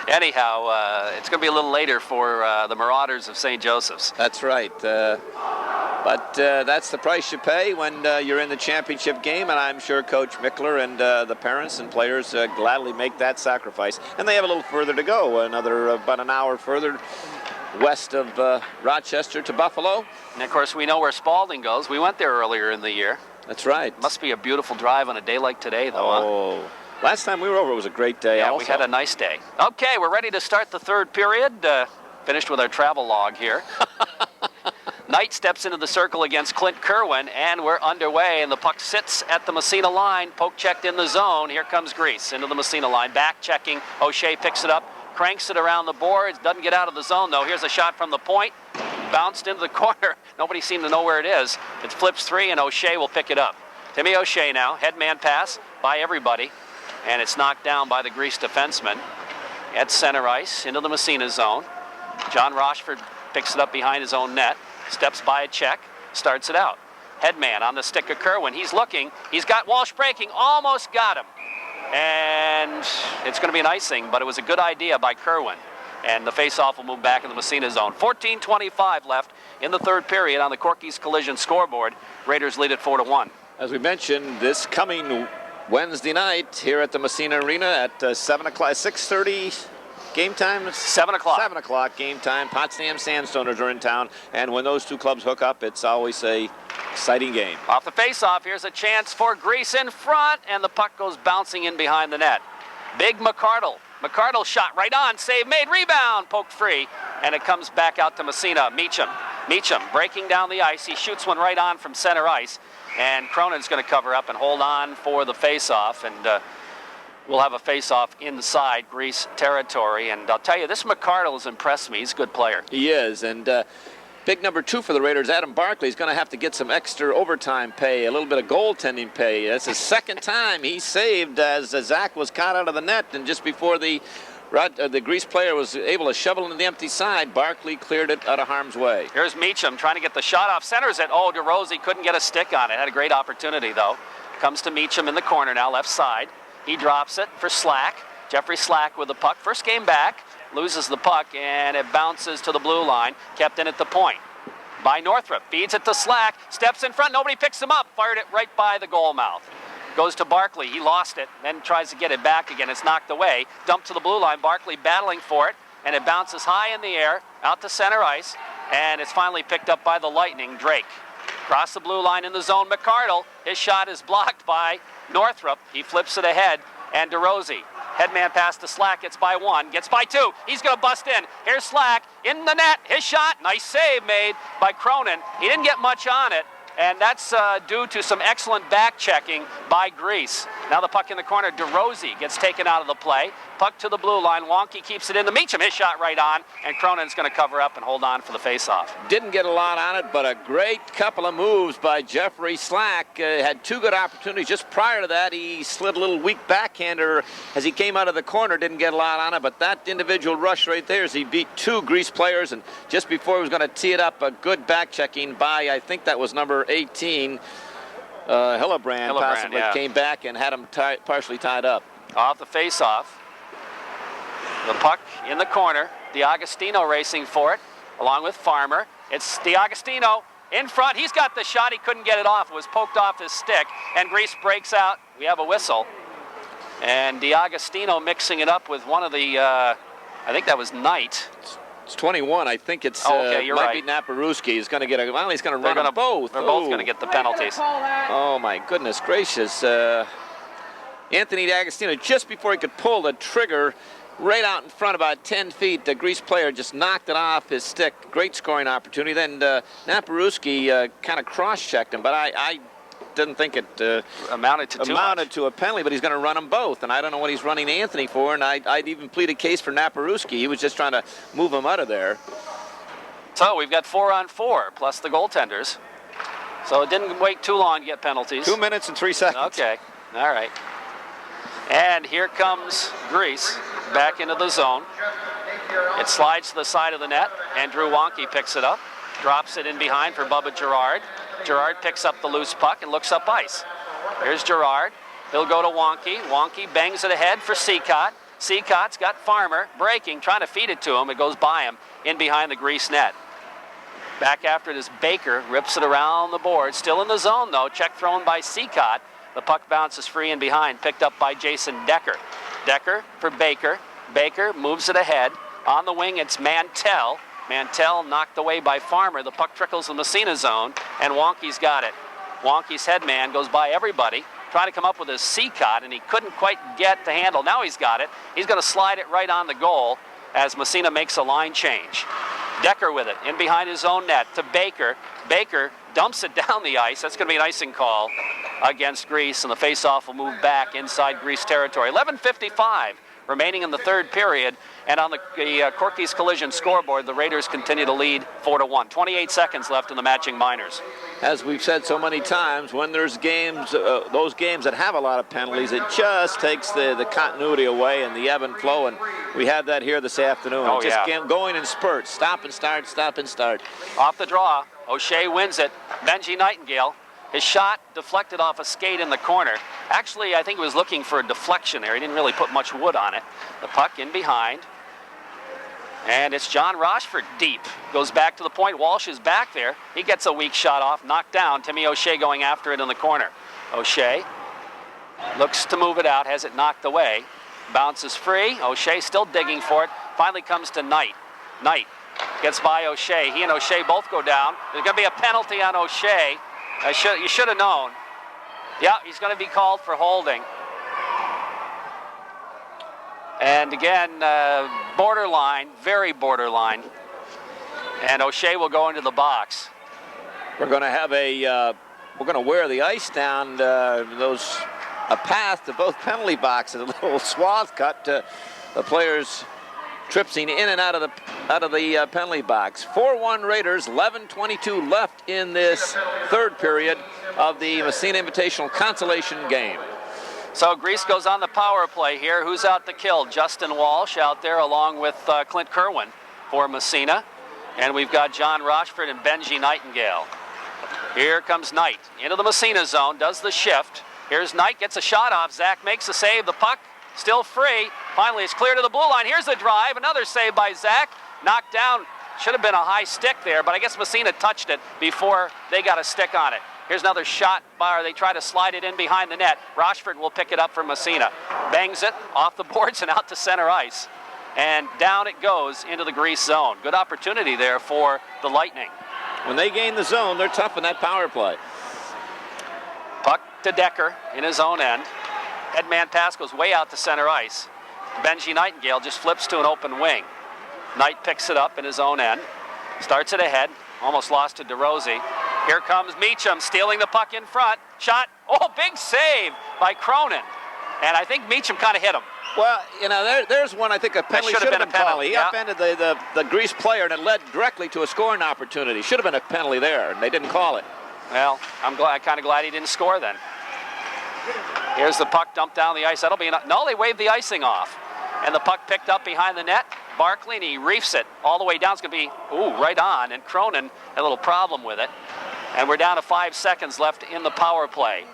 Anyhow, it's going to be a little later for the Marauders of St. Joseph's. That's right. But that's the price you pay when you're in the championship game, and I'm sure Coach Mickler and the parents and players gladly make that sacrifice. And they have a little further to go, another about an hour further west of Rochester to Buffalo. And of course, we know where Spalding goes. We went there earlier in the year. That's right. Must be a beautiful drive on a day like today, though. Oh. Huh? Last time we were over, it was a great day. Yeah, also. we had a nice day. Okay, we're ready to start the third period. Finished with our travel log here. Knight steps into the circle against Clint Kerwin, and we're underway, and the puck sits at the Massena line. Poke checked in the zone. Here comes Grease into the Massena line. Back checking. O'Shea picks it up, cranks it around the boards. Doesn't get out of the zone, though. Here's a shot from the point. Bounced into the corner. Nobody seemed to know where it is. It flips free, and O'Shea will pick it up. Timmy O'Shea now. Headman pass by everybody. And it's knocked down by the Grease defenseman at center ice into the Massena zone. John Rochford picks it up behind his own net, steps by a check, starts it out. Headman on the stick of Kerwin. He's looking. He's got Walsh breaking. Almost got him. And it's going to be an icing, but it was a good idea by Kerwin. And the faceoff will move back in the Massena zone. 14:25 left in the third period on the Corky's Collision scoreboard. Raiders lead it 4-1. As we mentioned, this coming Wednesday night here at the Massena Arena at 7 o'clock, 6:30 game time? 7 o'clock. 7 o'clock game time. Potsdam Sandstoners are in town, and when those two clubs hook up, it's always a exciting game. Off the faceoff, here's a chance for Grease in front, and the puck goes bouncing in behind the net. Big McCardle. McCardle shot right on, save made, rebound, poked free, and it comes back out to Massena. Meacham breaking down the ice. He shoots one right on from center ice. And Cronin's going to cover up and hold on for the face-off, and we'll have a face-off inside Grease territory. And I'll tell you, this McCardle has impressed me. He's a good player. He is, and big number 2 for the Raiders, Adam Barkley, is going to have to get some extra overtime pay, a little bit of goaltending pay. That's his second time he saved as Zach was caught out of the net, and just before the Grease player was able to shovel into the empty side, Barkley cleared it out of harm's way. Here's Meacham trying to get the shot off. Centers it. Oh, DeRosie couldn't get a stick on it. Had a great opportunity, though. Comes to Meacham in the corner now, left side. He drops it for Slack. Jeffrey Slack with the puck. First game back. Loses the puck, and it bounces to the blue line. Kept in at the point by Northrup. Feeds it to Slack. Steps in front. Nobody picks him up. Fired it right by the goal mouth. Goes to Barkley. He lost it, then tries to get it back again. It's knocked away. Dumped to the blue line. Barkley battling for it, and it bounces high in the air, out to center ice, and it's finally picked up by the Lightning, Drake. Across the blue line in the zone, McCardle. His shot is blocked by Northrup. He flips it ahead, and DeRosie. Headman pass to Slack, gets by 1, gets by 2. He's going to bust in. Here's Slack in the net. His shot, nice save made by Cronin. He didn't get much on it. And that's due to some excellent back checking by Grease. Now the puck in the corner. DeRosie gets taken out of the play. Puck to the blue line. Wonky keeps it in. The Meacham, his shot right on. And Cronin's going to cover up and hold on for the faceoff. Didn't get a lot on it, but a great couple of moves by Jeffrey Slack. Had 2 good opportunities. Just prior to that, he slid a little weak backhander as he came out of the corner. Didn't get a lot on it, but that individual rush right there as he beat 2 Grease players. And just before he was going to tee it up, a good back checking by, I think that was number 18, Hillebrand possibly, yeah. Came back and had him partially tied up. Off the faceoff. The puck in the corner. DiAgostino racing for it, along with Farmer. It's DiAgostino in front. He's got the shot. He couldn't get it off. It was poked off his stick, and Grease breaks out. We have a whistle. And DiAgostino mixing it up with one of the, I think that was Knight. It's 21. I think it's okay, you're might right. be Naparuski. He's going to get a. Well, he's going to run them both. They're both going to get the penalties. Oh my goodness gracious! Anthony D'Agostino, just before he could pull the trigger, right out in front, about 10 feet, the Grease player just knocked it off his stick. Great scoring opportunity. Then Naparuski kind of cross-checked him, but I didn't think it amounted to a penalty, but he's going to run them both, and I don't know what he's running Anthony for, and I'd even plead a case for Naparuski. He was just trying to move him out of there. So we've got 4-on-4 plus the goaltenders. So it didn't wait too long to get penalties. 2 minutes and 3 seconds. Okay, all right. And here comes Grease back into the zone. It slides to the side of the net, and Drew Wonke picks it up, drops it in behind for Bubba Gerard. Gerard picks up the loose puck and looks up ice. Here's Gerard. He'll go to Wonke. Wonke bangs it ahead for Seacott. Seacott's got Farmer breaking, trying to feed it to him. It goes by him in behind the grease net. Back after it is Baker, rips it around the board. Still in the zone, though. Check thrown by Seacott. The puck bounces free in behind, picked up by Jason Decker. Decker for Baker. Baker moves it ahead. On the wing, it's Mantell. Mantell knocked away by Farmer. The puck trickles the Massena zone, and Wonke's got it. Wonke's head man goes by everybody, trying to come up with his Seacott, and he couldn't quite get the handle. Now he's got it. He's going to slide it right on the goal as Massena makes a line change. Decker with it, in behind his own net to Baker. Baker dumps it down the ice. That's going to be an icing call against Greece, and the faceoff will move back inside Greece territory. 11:55 remaining in the third period, and on the Corky's Collision scoreboard, the Raiders continue to lead 4-1. 28 seconds left in the matching minors. As we've said so many times, when there's games, those games that have a lot of penalties, it just takes the continuity away and the ebb and flow, and we have that here this afternoon. Oh, just yeah. Going in spurts, stop and start, stop and start. Off the draw, O'Shea wins it. Benji Nightingale, his shot deflected off a skate in the corner. Actually, I think he was looking for a deflection there. He didn't really put much wood on it. The puck in behind. And it's John Rochford deep. Goes back to the point. Walsh is back there. He gets a weak shot off, knocked down. Timmy O'Shea going after it in the corner. O'Shea looks to move it out, has it knocked away. Bounces free. O'Shea still digging for it. Finally comes to Knight. Knight gets by O'Shea. He and O'Shea both go down. There's going to be a penalty on O'Shea. You should have known. Yeah, he's going to be called for holding. And again, borderline, very borderline. And O'Shea will go into the box. We're going to have we're going to wear the ice down, a path to both penalty boxes, a little swath cut to the players tripsing in and out of the penalty box. 4-1 Raiders, 11:22 left in this third period of the Massena Invitational consolation game. So Greece goes on the power play here. Who's out to kill? Justin Walsh out there along with Clint Kerwin for Massena. And we've got John Rochford and Benji Nightingale. Here comes Knight into the Massena zone, does the shift. Here's Knight, gets a shot off. Zach makes a save. The puck still free. Finally, it's clear to the blue line. Here's the drive. Another save by Zach. Knocked down. Should have been a high stick there, but I guess Massena touched it before they got a stick on it. Here's another shot bar. They try to slide it in behind the net. Rochford will pick it up for Massena. Bangs it off the boards and out to center ice. And down it goes into the Greece zone. Good opportunity there for the Lightning. When they gain the zone, they're tough in that power play. Puck to Decker in his own end. Headman pass goes way out to center ice. Benji Nightingale just flips to an open wing. Knight picks it up in his own end. Starts it ahead. Almost lost to DeRosie. Here comes Meacham stealing the puck in front. Shot. Oh, big save by Cronin. And I think Meacham kind of hit him. Well, you know, there's one I think a penalty should have been called. He upended the Greece player, and it led directly to a scoring opportunity. Should have been a penalty there, and they didn't call it. Well, I'm kind of glad he didn't score then. Here's the puck dumped down the ice. That'll be enough. No, they waved the icing off. And the puck picked up behind the net. Barkley, and he reefs it all the way down. It's going to be, right on. And Cronin had a little problem with it. And we're down to 5 seconds left in the power play.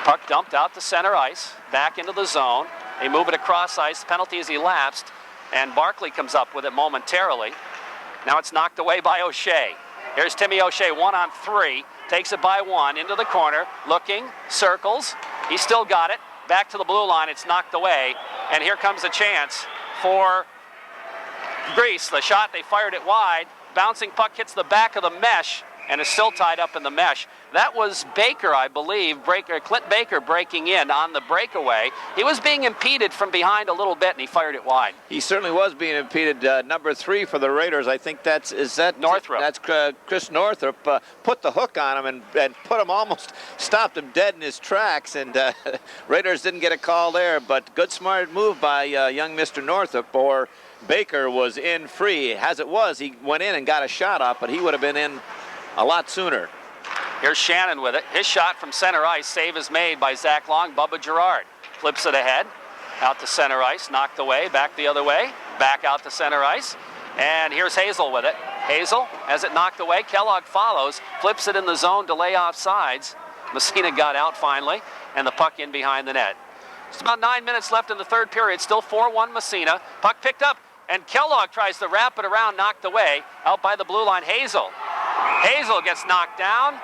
Puck dumped out to center ice, back into the zone. They move it across ice. The penalty is elapsed, and Barkley comes up with it momentarily. Now it's knocked away by O'Shea. Here's Timmy O'Shea, 1-on-3. Takes it by one, into the corner, looking, circles. He's still got it. Back to the blue line, it's knocked away. And here comes a chance for Greece. The shot, they fired it wide. Bouncing puck hits the back of the mesh, and is still tied up in the mesh. That was Baker, I believe, Clint Baker breaking in on the breakaway. He was being impeded from behind a little bit, and he fired it wide. He certainly was being impeded. Number 3 for the Raiders, I think is that Northrup. That's Chris Northrup. Put the hook on him and put him stopped him dead in his tracks, and Raiders didn't get a call there, but good smart move by young Mr. Northrup, or Baker was in free. As it was, he went in and got a shot off, but he would have been in a lot sooner. Here's Shannon with it. His shot from center ice. Save is made by Zach Long. Bubba Gerard flips it ahead. Out to center ice. Knocked away. Back the other way. Back out to center ice. And here's Hazel with it. Hazel has it knocked away. Kellogg follows, flips it in the zone to lay off sides. Massena got out finally, and the puck in behind the net. It's about 9 minutes left in the third period. Still 4-1 Massena. Puck picked up, and Kellogg tries to wrap it around, knocked away. Out by the blue line, Hazel. Hazel gets knocked down,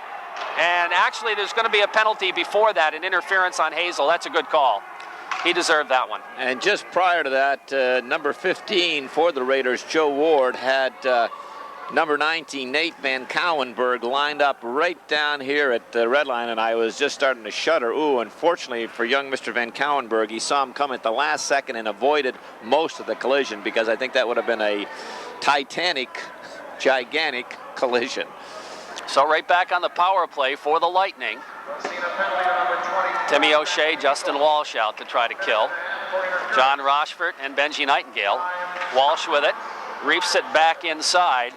and actually there's going to be a penalty before that, an interference on Hazel. That's a good call. He deserved that one. And just prior to that, number 15 for the Raiders, Joe Ward, had number 19, Nate Van Cowenberg, lined up right down here at the red line, and I was just starting to shudder. Ooh, unfortunately for young Mr. Van Cowenberg, he saw him come at the last second and avoided most of the collision, because I think that would have been a titanic, gigantic collision. So right back on the power play for the Lightning. Timmy O'Shea, Justin Walsh out to try to kill. John Rochfort and Benji Nightingale. Walsh with it, reefs it back inside,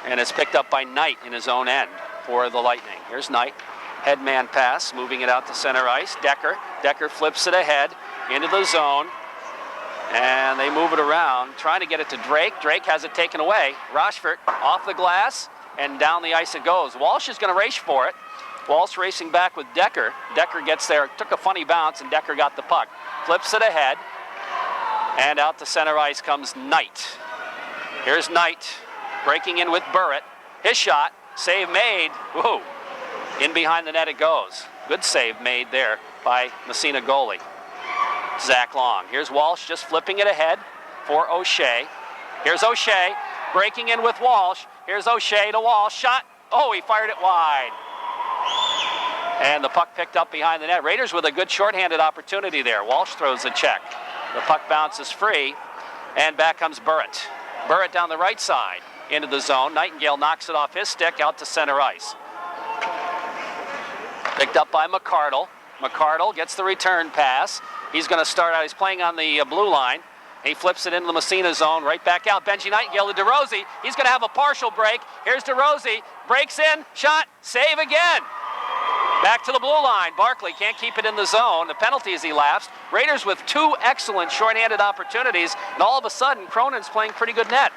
and it's picked up by Knight in his own end for the Lightning. Here's Knight, headman pass, moving it out to center ice. Decker flips it ahead into the zone, and they move it around, trying to get it to Drake. Drake has it taken away. Rochfort off the glass, and down the ice it goes. Walsh is going to race for it. Walsh racing back with Decker. Decker gets there, took a funny bounce, and Decker got the puck. Flips it ahead, and out to center ice comes Knight. Here's Knight, breaking in with Burrett. His shot, save made. Whoa, in behind the net it goes. Good save made there by Massena goalie, Zach Long. Here's Walsh just flipping it ahead for O'Shea. Here's O'Shea, breaking in with Walsh. Here's O'Shea to Walsh, shot. Oh, he fired it wide. And the puck picked up behind the net. Raiders with a good shorthanded opportunity there. Walsh throws a check. The puck bounces free, and back comes Burrett. Burrett down the right side into the zone. Nightingale knocks it off his stick out to center ice. Picked up by McCardle. McCardle gets the return pass. He's going to start out. He's playing on the blue line. He flips it into the Massena zone, right back out. Benji Nightingale to DeRozzi. He's going to have a partial break. Here's DeRozzi. Breaks in, shot, save again. Back to the blue line. Barkley can't keep it in the zone. The penalty is elapsed. Raiders with two excellent shorthanded opportunities, and all of a sudden, Cronin's playing pretty good net.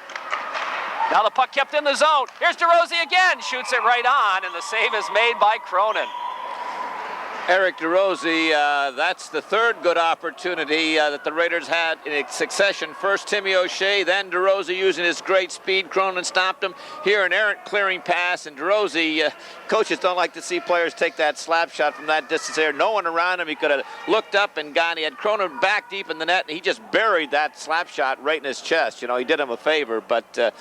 Now the puck kept in the zone. Here's DeRozzi again. Shoots it right on, and the save is made by Cronin. Eric DeRozzi, that's the third good opportunity that the Raiders had in succession. First Timmy O'Shea, then DeRozzi using his great speed. Cronin stopped him. Here an errant clearing pass, and DeRozzi, coaches don't like to see players take that slap shot from that distance there. No one around him. He could have looked up and gone. He had Cronin back deep in the net, and he just buried that slap shot right in his chest. You know, he did him a favor, but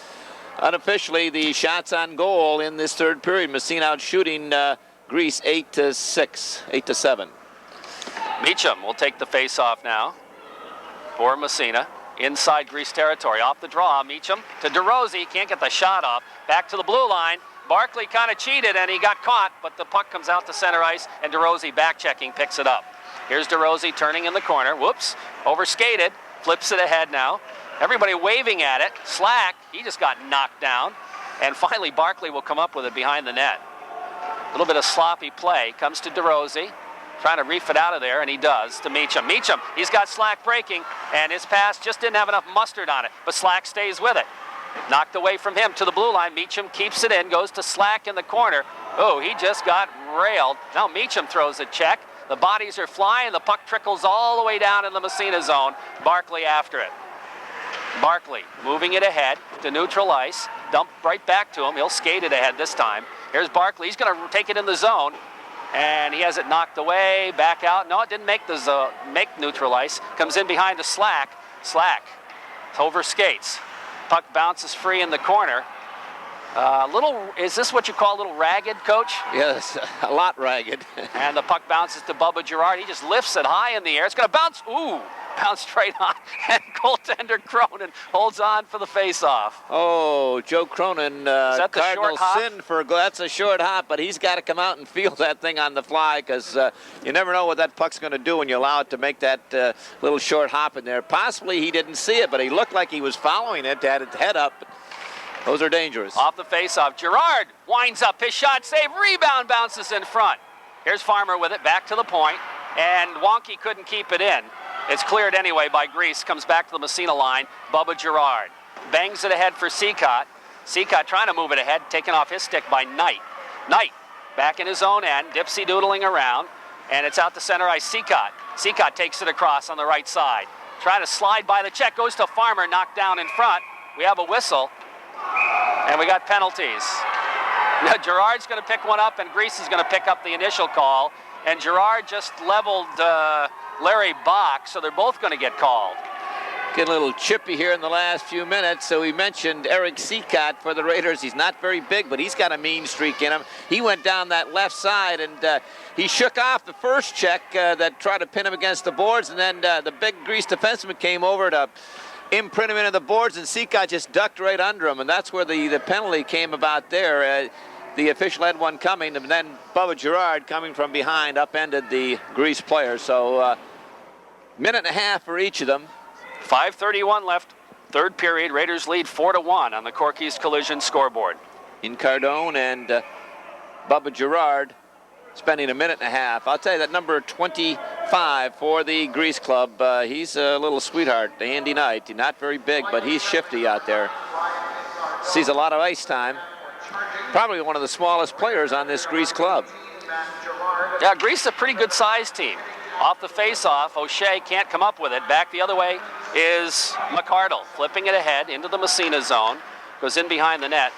unofficially the shots on goal in this third period. Massena out shooting Greece 8-6, 8-7. Meacham will take the face-off now for Massena. Inside Greece territory, off the draw. Meacham to DeRozzi, can't get the shot off. Back to the blue line. Barkley kind of cheated and he got caught, but the puck comes out to center ice, and DeRozzi back-checking picks it up. Here's DeRozzi turning in the corner. Whoops, overskated, flips it ahead now. Everybody waving at it. Slack, he just got knocked down. And finally, Barkley will come up with it behind the net. A little bit of sloppy play. Comes to DeRozzi, trying to reef it out of there, and he does to Meacham. Meacham, he's got Slack breaking, and his pass just didn't have enough mustard on it, but Slack stays with it. Knocked away from him to the blue line. Meacham keeps it in, goes to Slack in the corner. Oh, he just got railed. Now Meacham throws a check. The bodies are flying. The puck trickles all the way down in the Massena zone. Barkley after it. Barkley moving it ahead to neutral ice. Dump right back to him. He'll skate it ahead this time. Here's Barkley. He's going to take it in the zone, and he has it knocked away, back out. No, it didn't make the make neutral ice. Comes in behind to Slack. Slack over skates. Puck bounces free in the corner. Is this what you call a little ragged, Coach? Yes, a lot ragged. And the puck bounces to Bubba Girard. He just lifts it high in the air. It's going to bounce. Ooh, bounced straight on. And goaltender Cronin holds on for the face-off. Oh, Joe Cronin, that the Cardinal short hop? sin for that's a short hop, but he's got to come out and feel that thing on the fly, because you never know what that puck's going to do when you allow it to make that little short hop in there. Possibly he didn't see it, but he looked like he was following it, had its head up. Those are dangerous. Off the face-off, Girard winds up his shot, save, rebound, bounces in front. Here's Farmer with it, back to the point, and Wonky couldn't keep it in. It's cleared anyway by Grease. Comes back to the Massena line. Bubba Girard bangs it ahead for Seacott. Seacott trying to move it ahead, taken off his stick by Knight. Knight back in his own end, dipsy-doodling around, and it's out to center ice. Seacott. Seacott takes it across on the right side. Trying to slide by the check, goes to Farmer, knocked down in front. We have a whistle, and we got penalties. Now, Girard's going to pick one up, and Grease is going to pick up the initial call, and Girard just leveled Larry Bach, so they're both going to get called. Getting a little chippy here in the last few minutes. So we mentioned Eric Seacott for the Raiders. He's not very big, but he's got a mean streak in him. He went down that left side, and he shook off the first check that tried to pin him against the boards, and then the big Grease defenseman came over to imprint him into the boards, and Seacott just ducked right under him, and that's where the penalty came about there. The official had one coming, and then Bubba Girard coming from behind upended the Grease player. So minute and a half for each of them. 5:31 left, third period. Raiders lead 4-1 on the Corky's Collision scoreboard. In Cardone and Bubba Girard spending a minute and a half. I'll tell you that number 25 for the Grease Club, he's a little sweetheart, Andy Knight. He's not very big, but he's shifty out there. Sees a lot of ice time. Probably one of the smallest players on this Grease Club. Yeah, Grease is a pretty good sized team. Off the face-off, O'Shea can't come up with it. Back the other way is McArdle, flipping it ahead into the Massena zone. Goes in behind the net.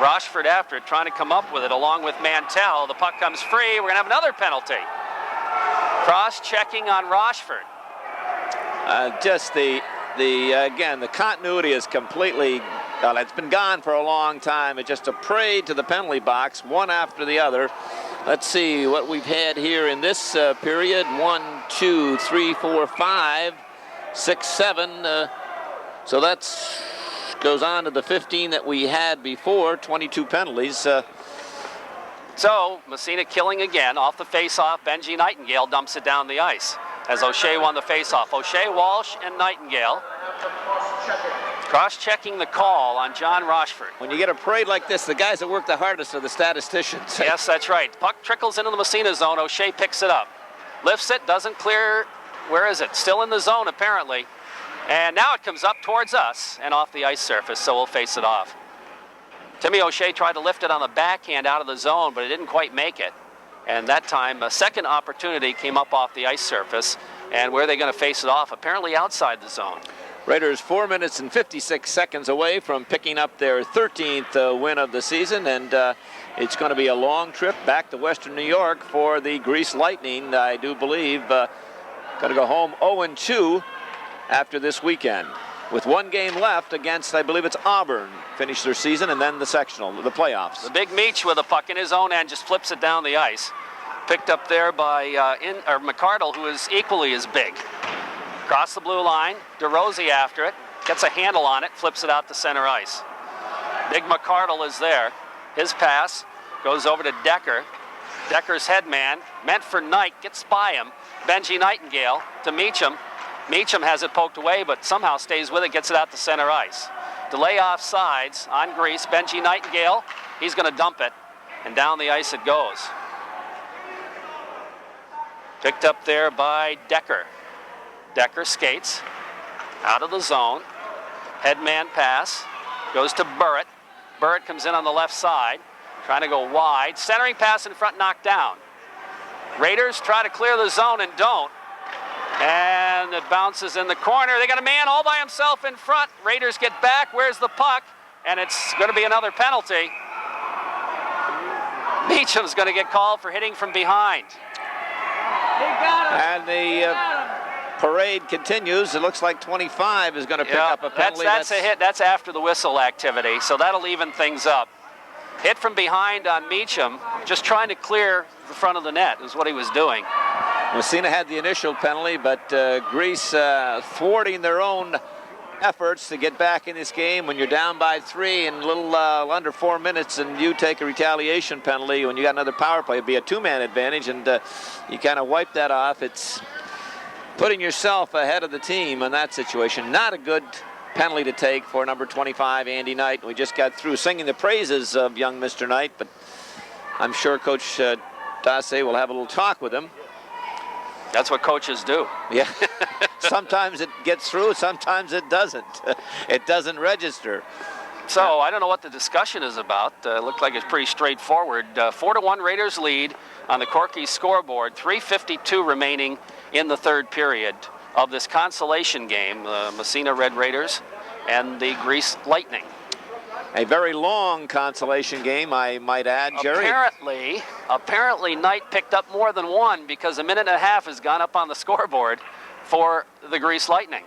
Rochford after it, trying to come up with it along with Mantell. The puck comes free. We're going to have another penalty. Cross-checking on Rochford. Just again, the continuity is completely, it's been gone for a long time. It just a parade to the penalty box, one after the other. Let's see what we've had here in this period. 1, 2, 3, 4, 5, 6, 7. So that's goes on to the 15 that we had before, 22 penalties. So Massena killing again off the face-off. Benji Nightingale dumps it down the ice as O'Shea won the face-off. O'Shea, Walsh, and Nightingale cross-checking the call on John Rochford. When you get a parade like this, the guys that work the hardest are the statisticians. Yes, that's right. Puck trickles into the Massena zone. O'Shea picks it up. Lifts it, doesn't clear. Where is it? Still in the zone, apparently. And now it comes up towards us and off the ice surface, so we'll face it off. Timmy O'Shea tried to lift it on the backhand out of the zone, but it didn't quite make it. And that time, a second opportunity came up off the ice surface. And where are they going to face it off? Apparently outside the zone. Raiders 4 minutes and 56 seconds away from picking up their 13th win of the season, and it's going to be a long trip back to Western New York for the Grease Lightning. I do believe going to go home 0-2 after this weekend, with one game left against, I believe it's Auburn, finish their season, and then the sectional, the playoffs. The big Meach with a puck in his own end just flips it down the ice. Picked up there by McArdle, who is equally as big. Across the blue line, DeRosie after it, gets a handle on it, flips it out to center ice. Big McArdle is there. His pass goes over to Decker. Decker's headman, meant for Knight, gets by him. Benji Nightingale to Meacham. Meacham has it poked away, but somehow stays with it, gets it out to center ice. Delay off sides on Grease. Benji Nightingale, he's going to dump it, and down the ice it goes. Picked up there by Decker. Decker skates out of the zone. Headman pass goes to Burrett. Burrett comes in on the left side, trying to go wide. Centering pass in front, knocked down. Raiders try to clear the zone and don't. And it bounces in the corner. They got a man all by himself in front. Raiders get back. Where's the puck? And it's going to be another penalty. Meacham's going to get called for hitting from behind. And the parade continues. It looks like 25 is going to pick up a penalty. That's a hit. That's after the whistle activity, so that'll even things up. Hit from behind on Meacham, just trying to clear the front of the net is what he was doing. Massena had the initial penalty, but Grease thwarting their own efforts to get back in this game. When you're down by 3 in a little under 4 minutes and you take a retaliation penalty, when you got another power play, it'd be a 2-man advantage, and you kind of wipe that off. It's putting yourself ahead of the team in that situation. Not a good penalty to take for number 25, Andy Knight. We just got through singing the praises of young Mr. Knight, but I'm sure Coach Dasse will have a little talk with him. That's what coaches do. Yeah. Sometimes it gets through, sometimes it doesn't. It doesn't register. So I don't know what the discussion is about. It looked like it's pretty straightforward. 4-1 Raiders lead on the Corky scoreboard. 3:52 remaining in the third period of this consolation game. The Massena Red Raiders and the Grease Lightning. A very long consolation game, I might add, Jerry. Apparently Knight picked up more than one, because a minute and a half has gone up on the scoreboard for the Grease Lightning.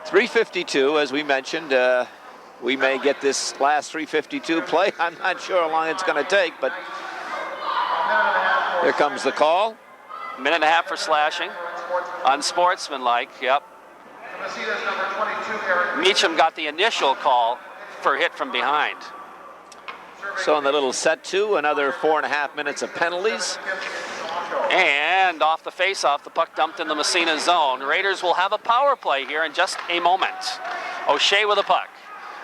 3:52, as we mentioned. We may get this last 3:52 play. I'm not sure how long it's going to take, but here comes the call. Minute and a half for slashing. Unsportsmanlike, yep. Meacham got the initial call for hit from behind. So in the little set two, another 4.5 minutes of penalties. And off the face-off, the puck dumped in the Massena zone. Raiders will have a power play here in just a moment. O'Shea with the puck.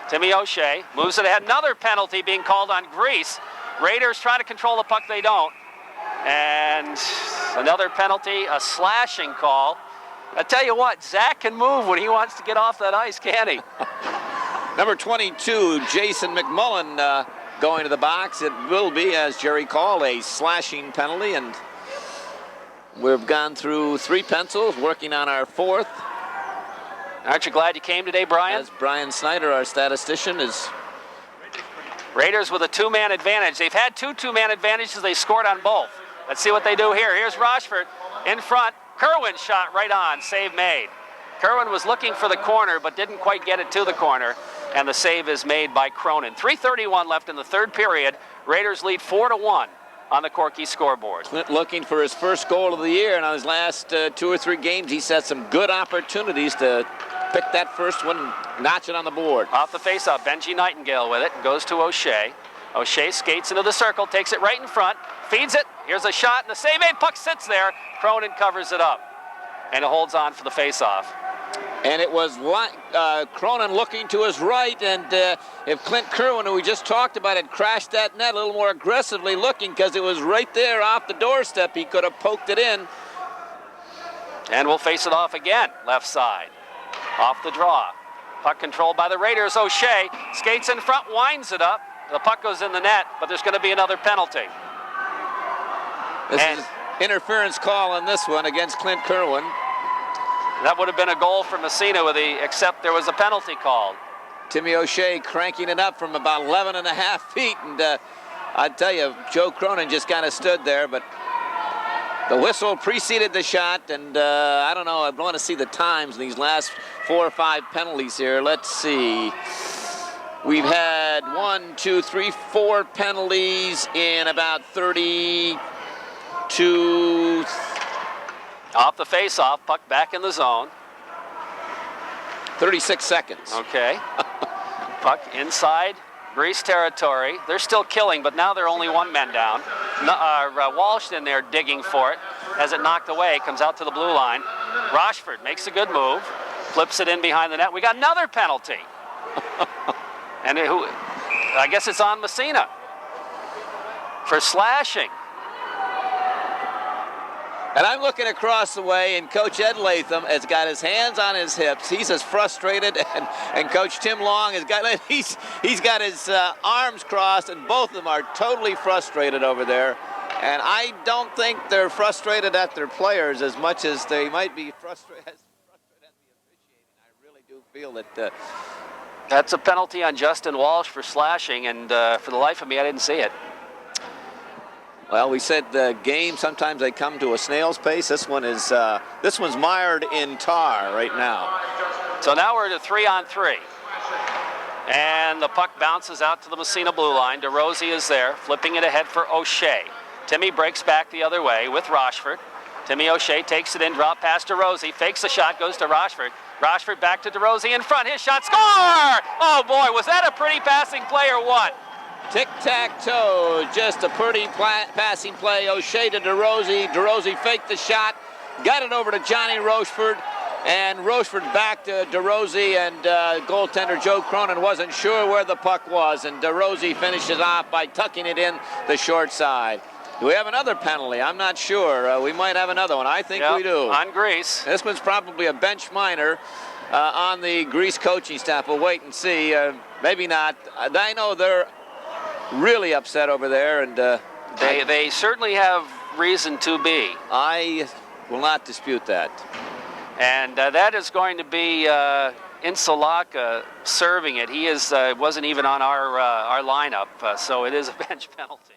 Timmy O'Shea moves it ahead. Another penalty being called on Grease. Raiders try to control the puck, they don't. And another penalty, a slashing call. I tell you what, Zach can move when he wants to get off that ice, can't he? Number 22, Jason McMullen going to the box. It will be, as Jerry called, a slashing penalty, and we've gone through 3 pencils, working on our 4th. Aren't you glad you came today, Brian? As Brian Snyder, our statistician, is... Raiders with a 2-man advantage. They've had 2 2-man advantages. They scored on both. Let's see what they do here. Here's Rochford in front. Kerwin shot right on. Save made. Kerwin was looking for the corner, but didn't quite get it to the corner, and the save is made by Cronin. 3:31 left in the third period. Raiders lead 4-1 on the Corky scoreboard. Clint looking for his first goal of the year, and on his last 2 or 3 games, he's had some good opportunities to pick that first one and notch it on the board. Off the faceoff, Benji Nightingale with it. Goes to O'Shea. O'Shea skates into the circle, takes it right in front, feeds it. Here's a shot, and the save made. Puck sits there. Cronin covers it up, and it holds on for the faceoff. And it was Cronin looking to his right, and if Clint Kerwin, who we just talked about, had crashed that net a little more aggressively looking, because it was right there off the doorstep, he could have poked it in. And we'll face it off again, left side. Off the draw. Puck controlled by the Raiders. O'Shea skates in front, winds it up. The puck goes in the net, but there's going to be another penalty. This is interference call on this one against Clint Kerwin. That would have been a goal for Massena, except there was a penalty called. Timmy O'Shea cranking it up from about 11.5 feet, and I tell you, Joe Cronin just kind of stood there, but the whistle preceded the shot, and I don't know, I want to see the times in these last 4 or 5 penalties here. Let's see. We've had 1, 2, 3, 4 penalties in about 32. Off the face-off, puck back in the zone. 36 seconds. Okay. Puck inside Grease territory. They're still killing, but now they're only 1 man down. Walsh in there digging for it. As it knocked away, comes out to the blue line. Rochford makes a good move, flips it in behind the net. We got another penalty. And I guess it's on Massena for slashing. And I'm looking across the way, and Coach Ed Latham has got his hands on his hips. He's as frustrated, and Coach Tim Long has got he's got his arms crossed, and both of them are totally frustrated over there. And I don't think they're frustrated at their players as much as they might be frustrated at the officiating. I really do feel that. That's a penalty on Justin Walsh for slashing, and for the life of me, I didn't see it. Well, we said the game, sometimes they come to a snail's pace. This one's mired in tar right now. So now we're to 3-on-3. And the puck bounces out to the Massena blue line. DeRosie is there, flipping it ahead for O'Shea. Timmy breaks back the other way with Rochford. Timmy O'Shea takes it in, drop past DeRosie, fakes the shot, goes to Rochford. Rochford back to DeRosie in front, his shot, score! Oh boy, was that a pretty passing play or what? Tic-tac-toe, just a pretty passing play. O'Shea to DeRosie. DeRosie faked the shot, got it over to Johnny Rochford, and Rochford back to DeRosie, and goaltender Joe Cronin wasn't sure where the puck was, and DeRosie finishes off by tucking it in the short side. Do we have another penalty? I'm not sure. We might have another one. I think we do. On Grease. This one's probably a bench minor on the Grease coaching staff. We'll wait and see. Maybe not. I know they're really upset over there, and They certainly have reason to be. I will not dispute that. And that is going to be Insalaka serving it. He wasn't even on our lineup, so it is a bench penalty.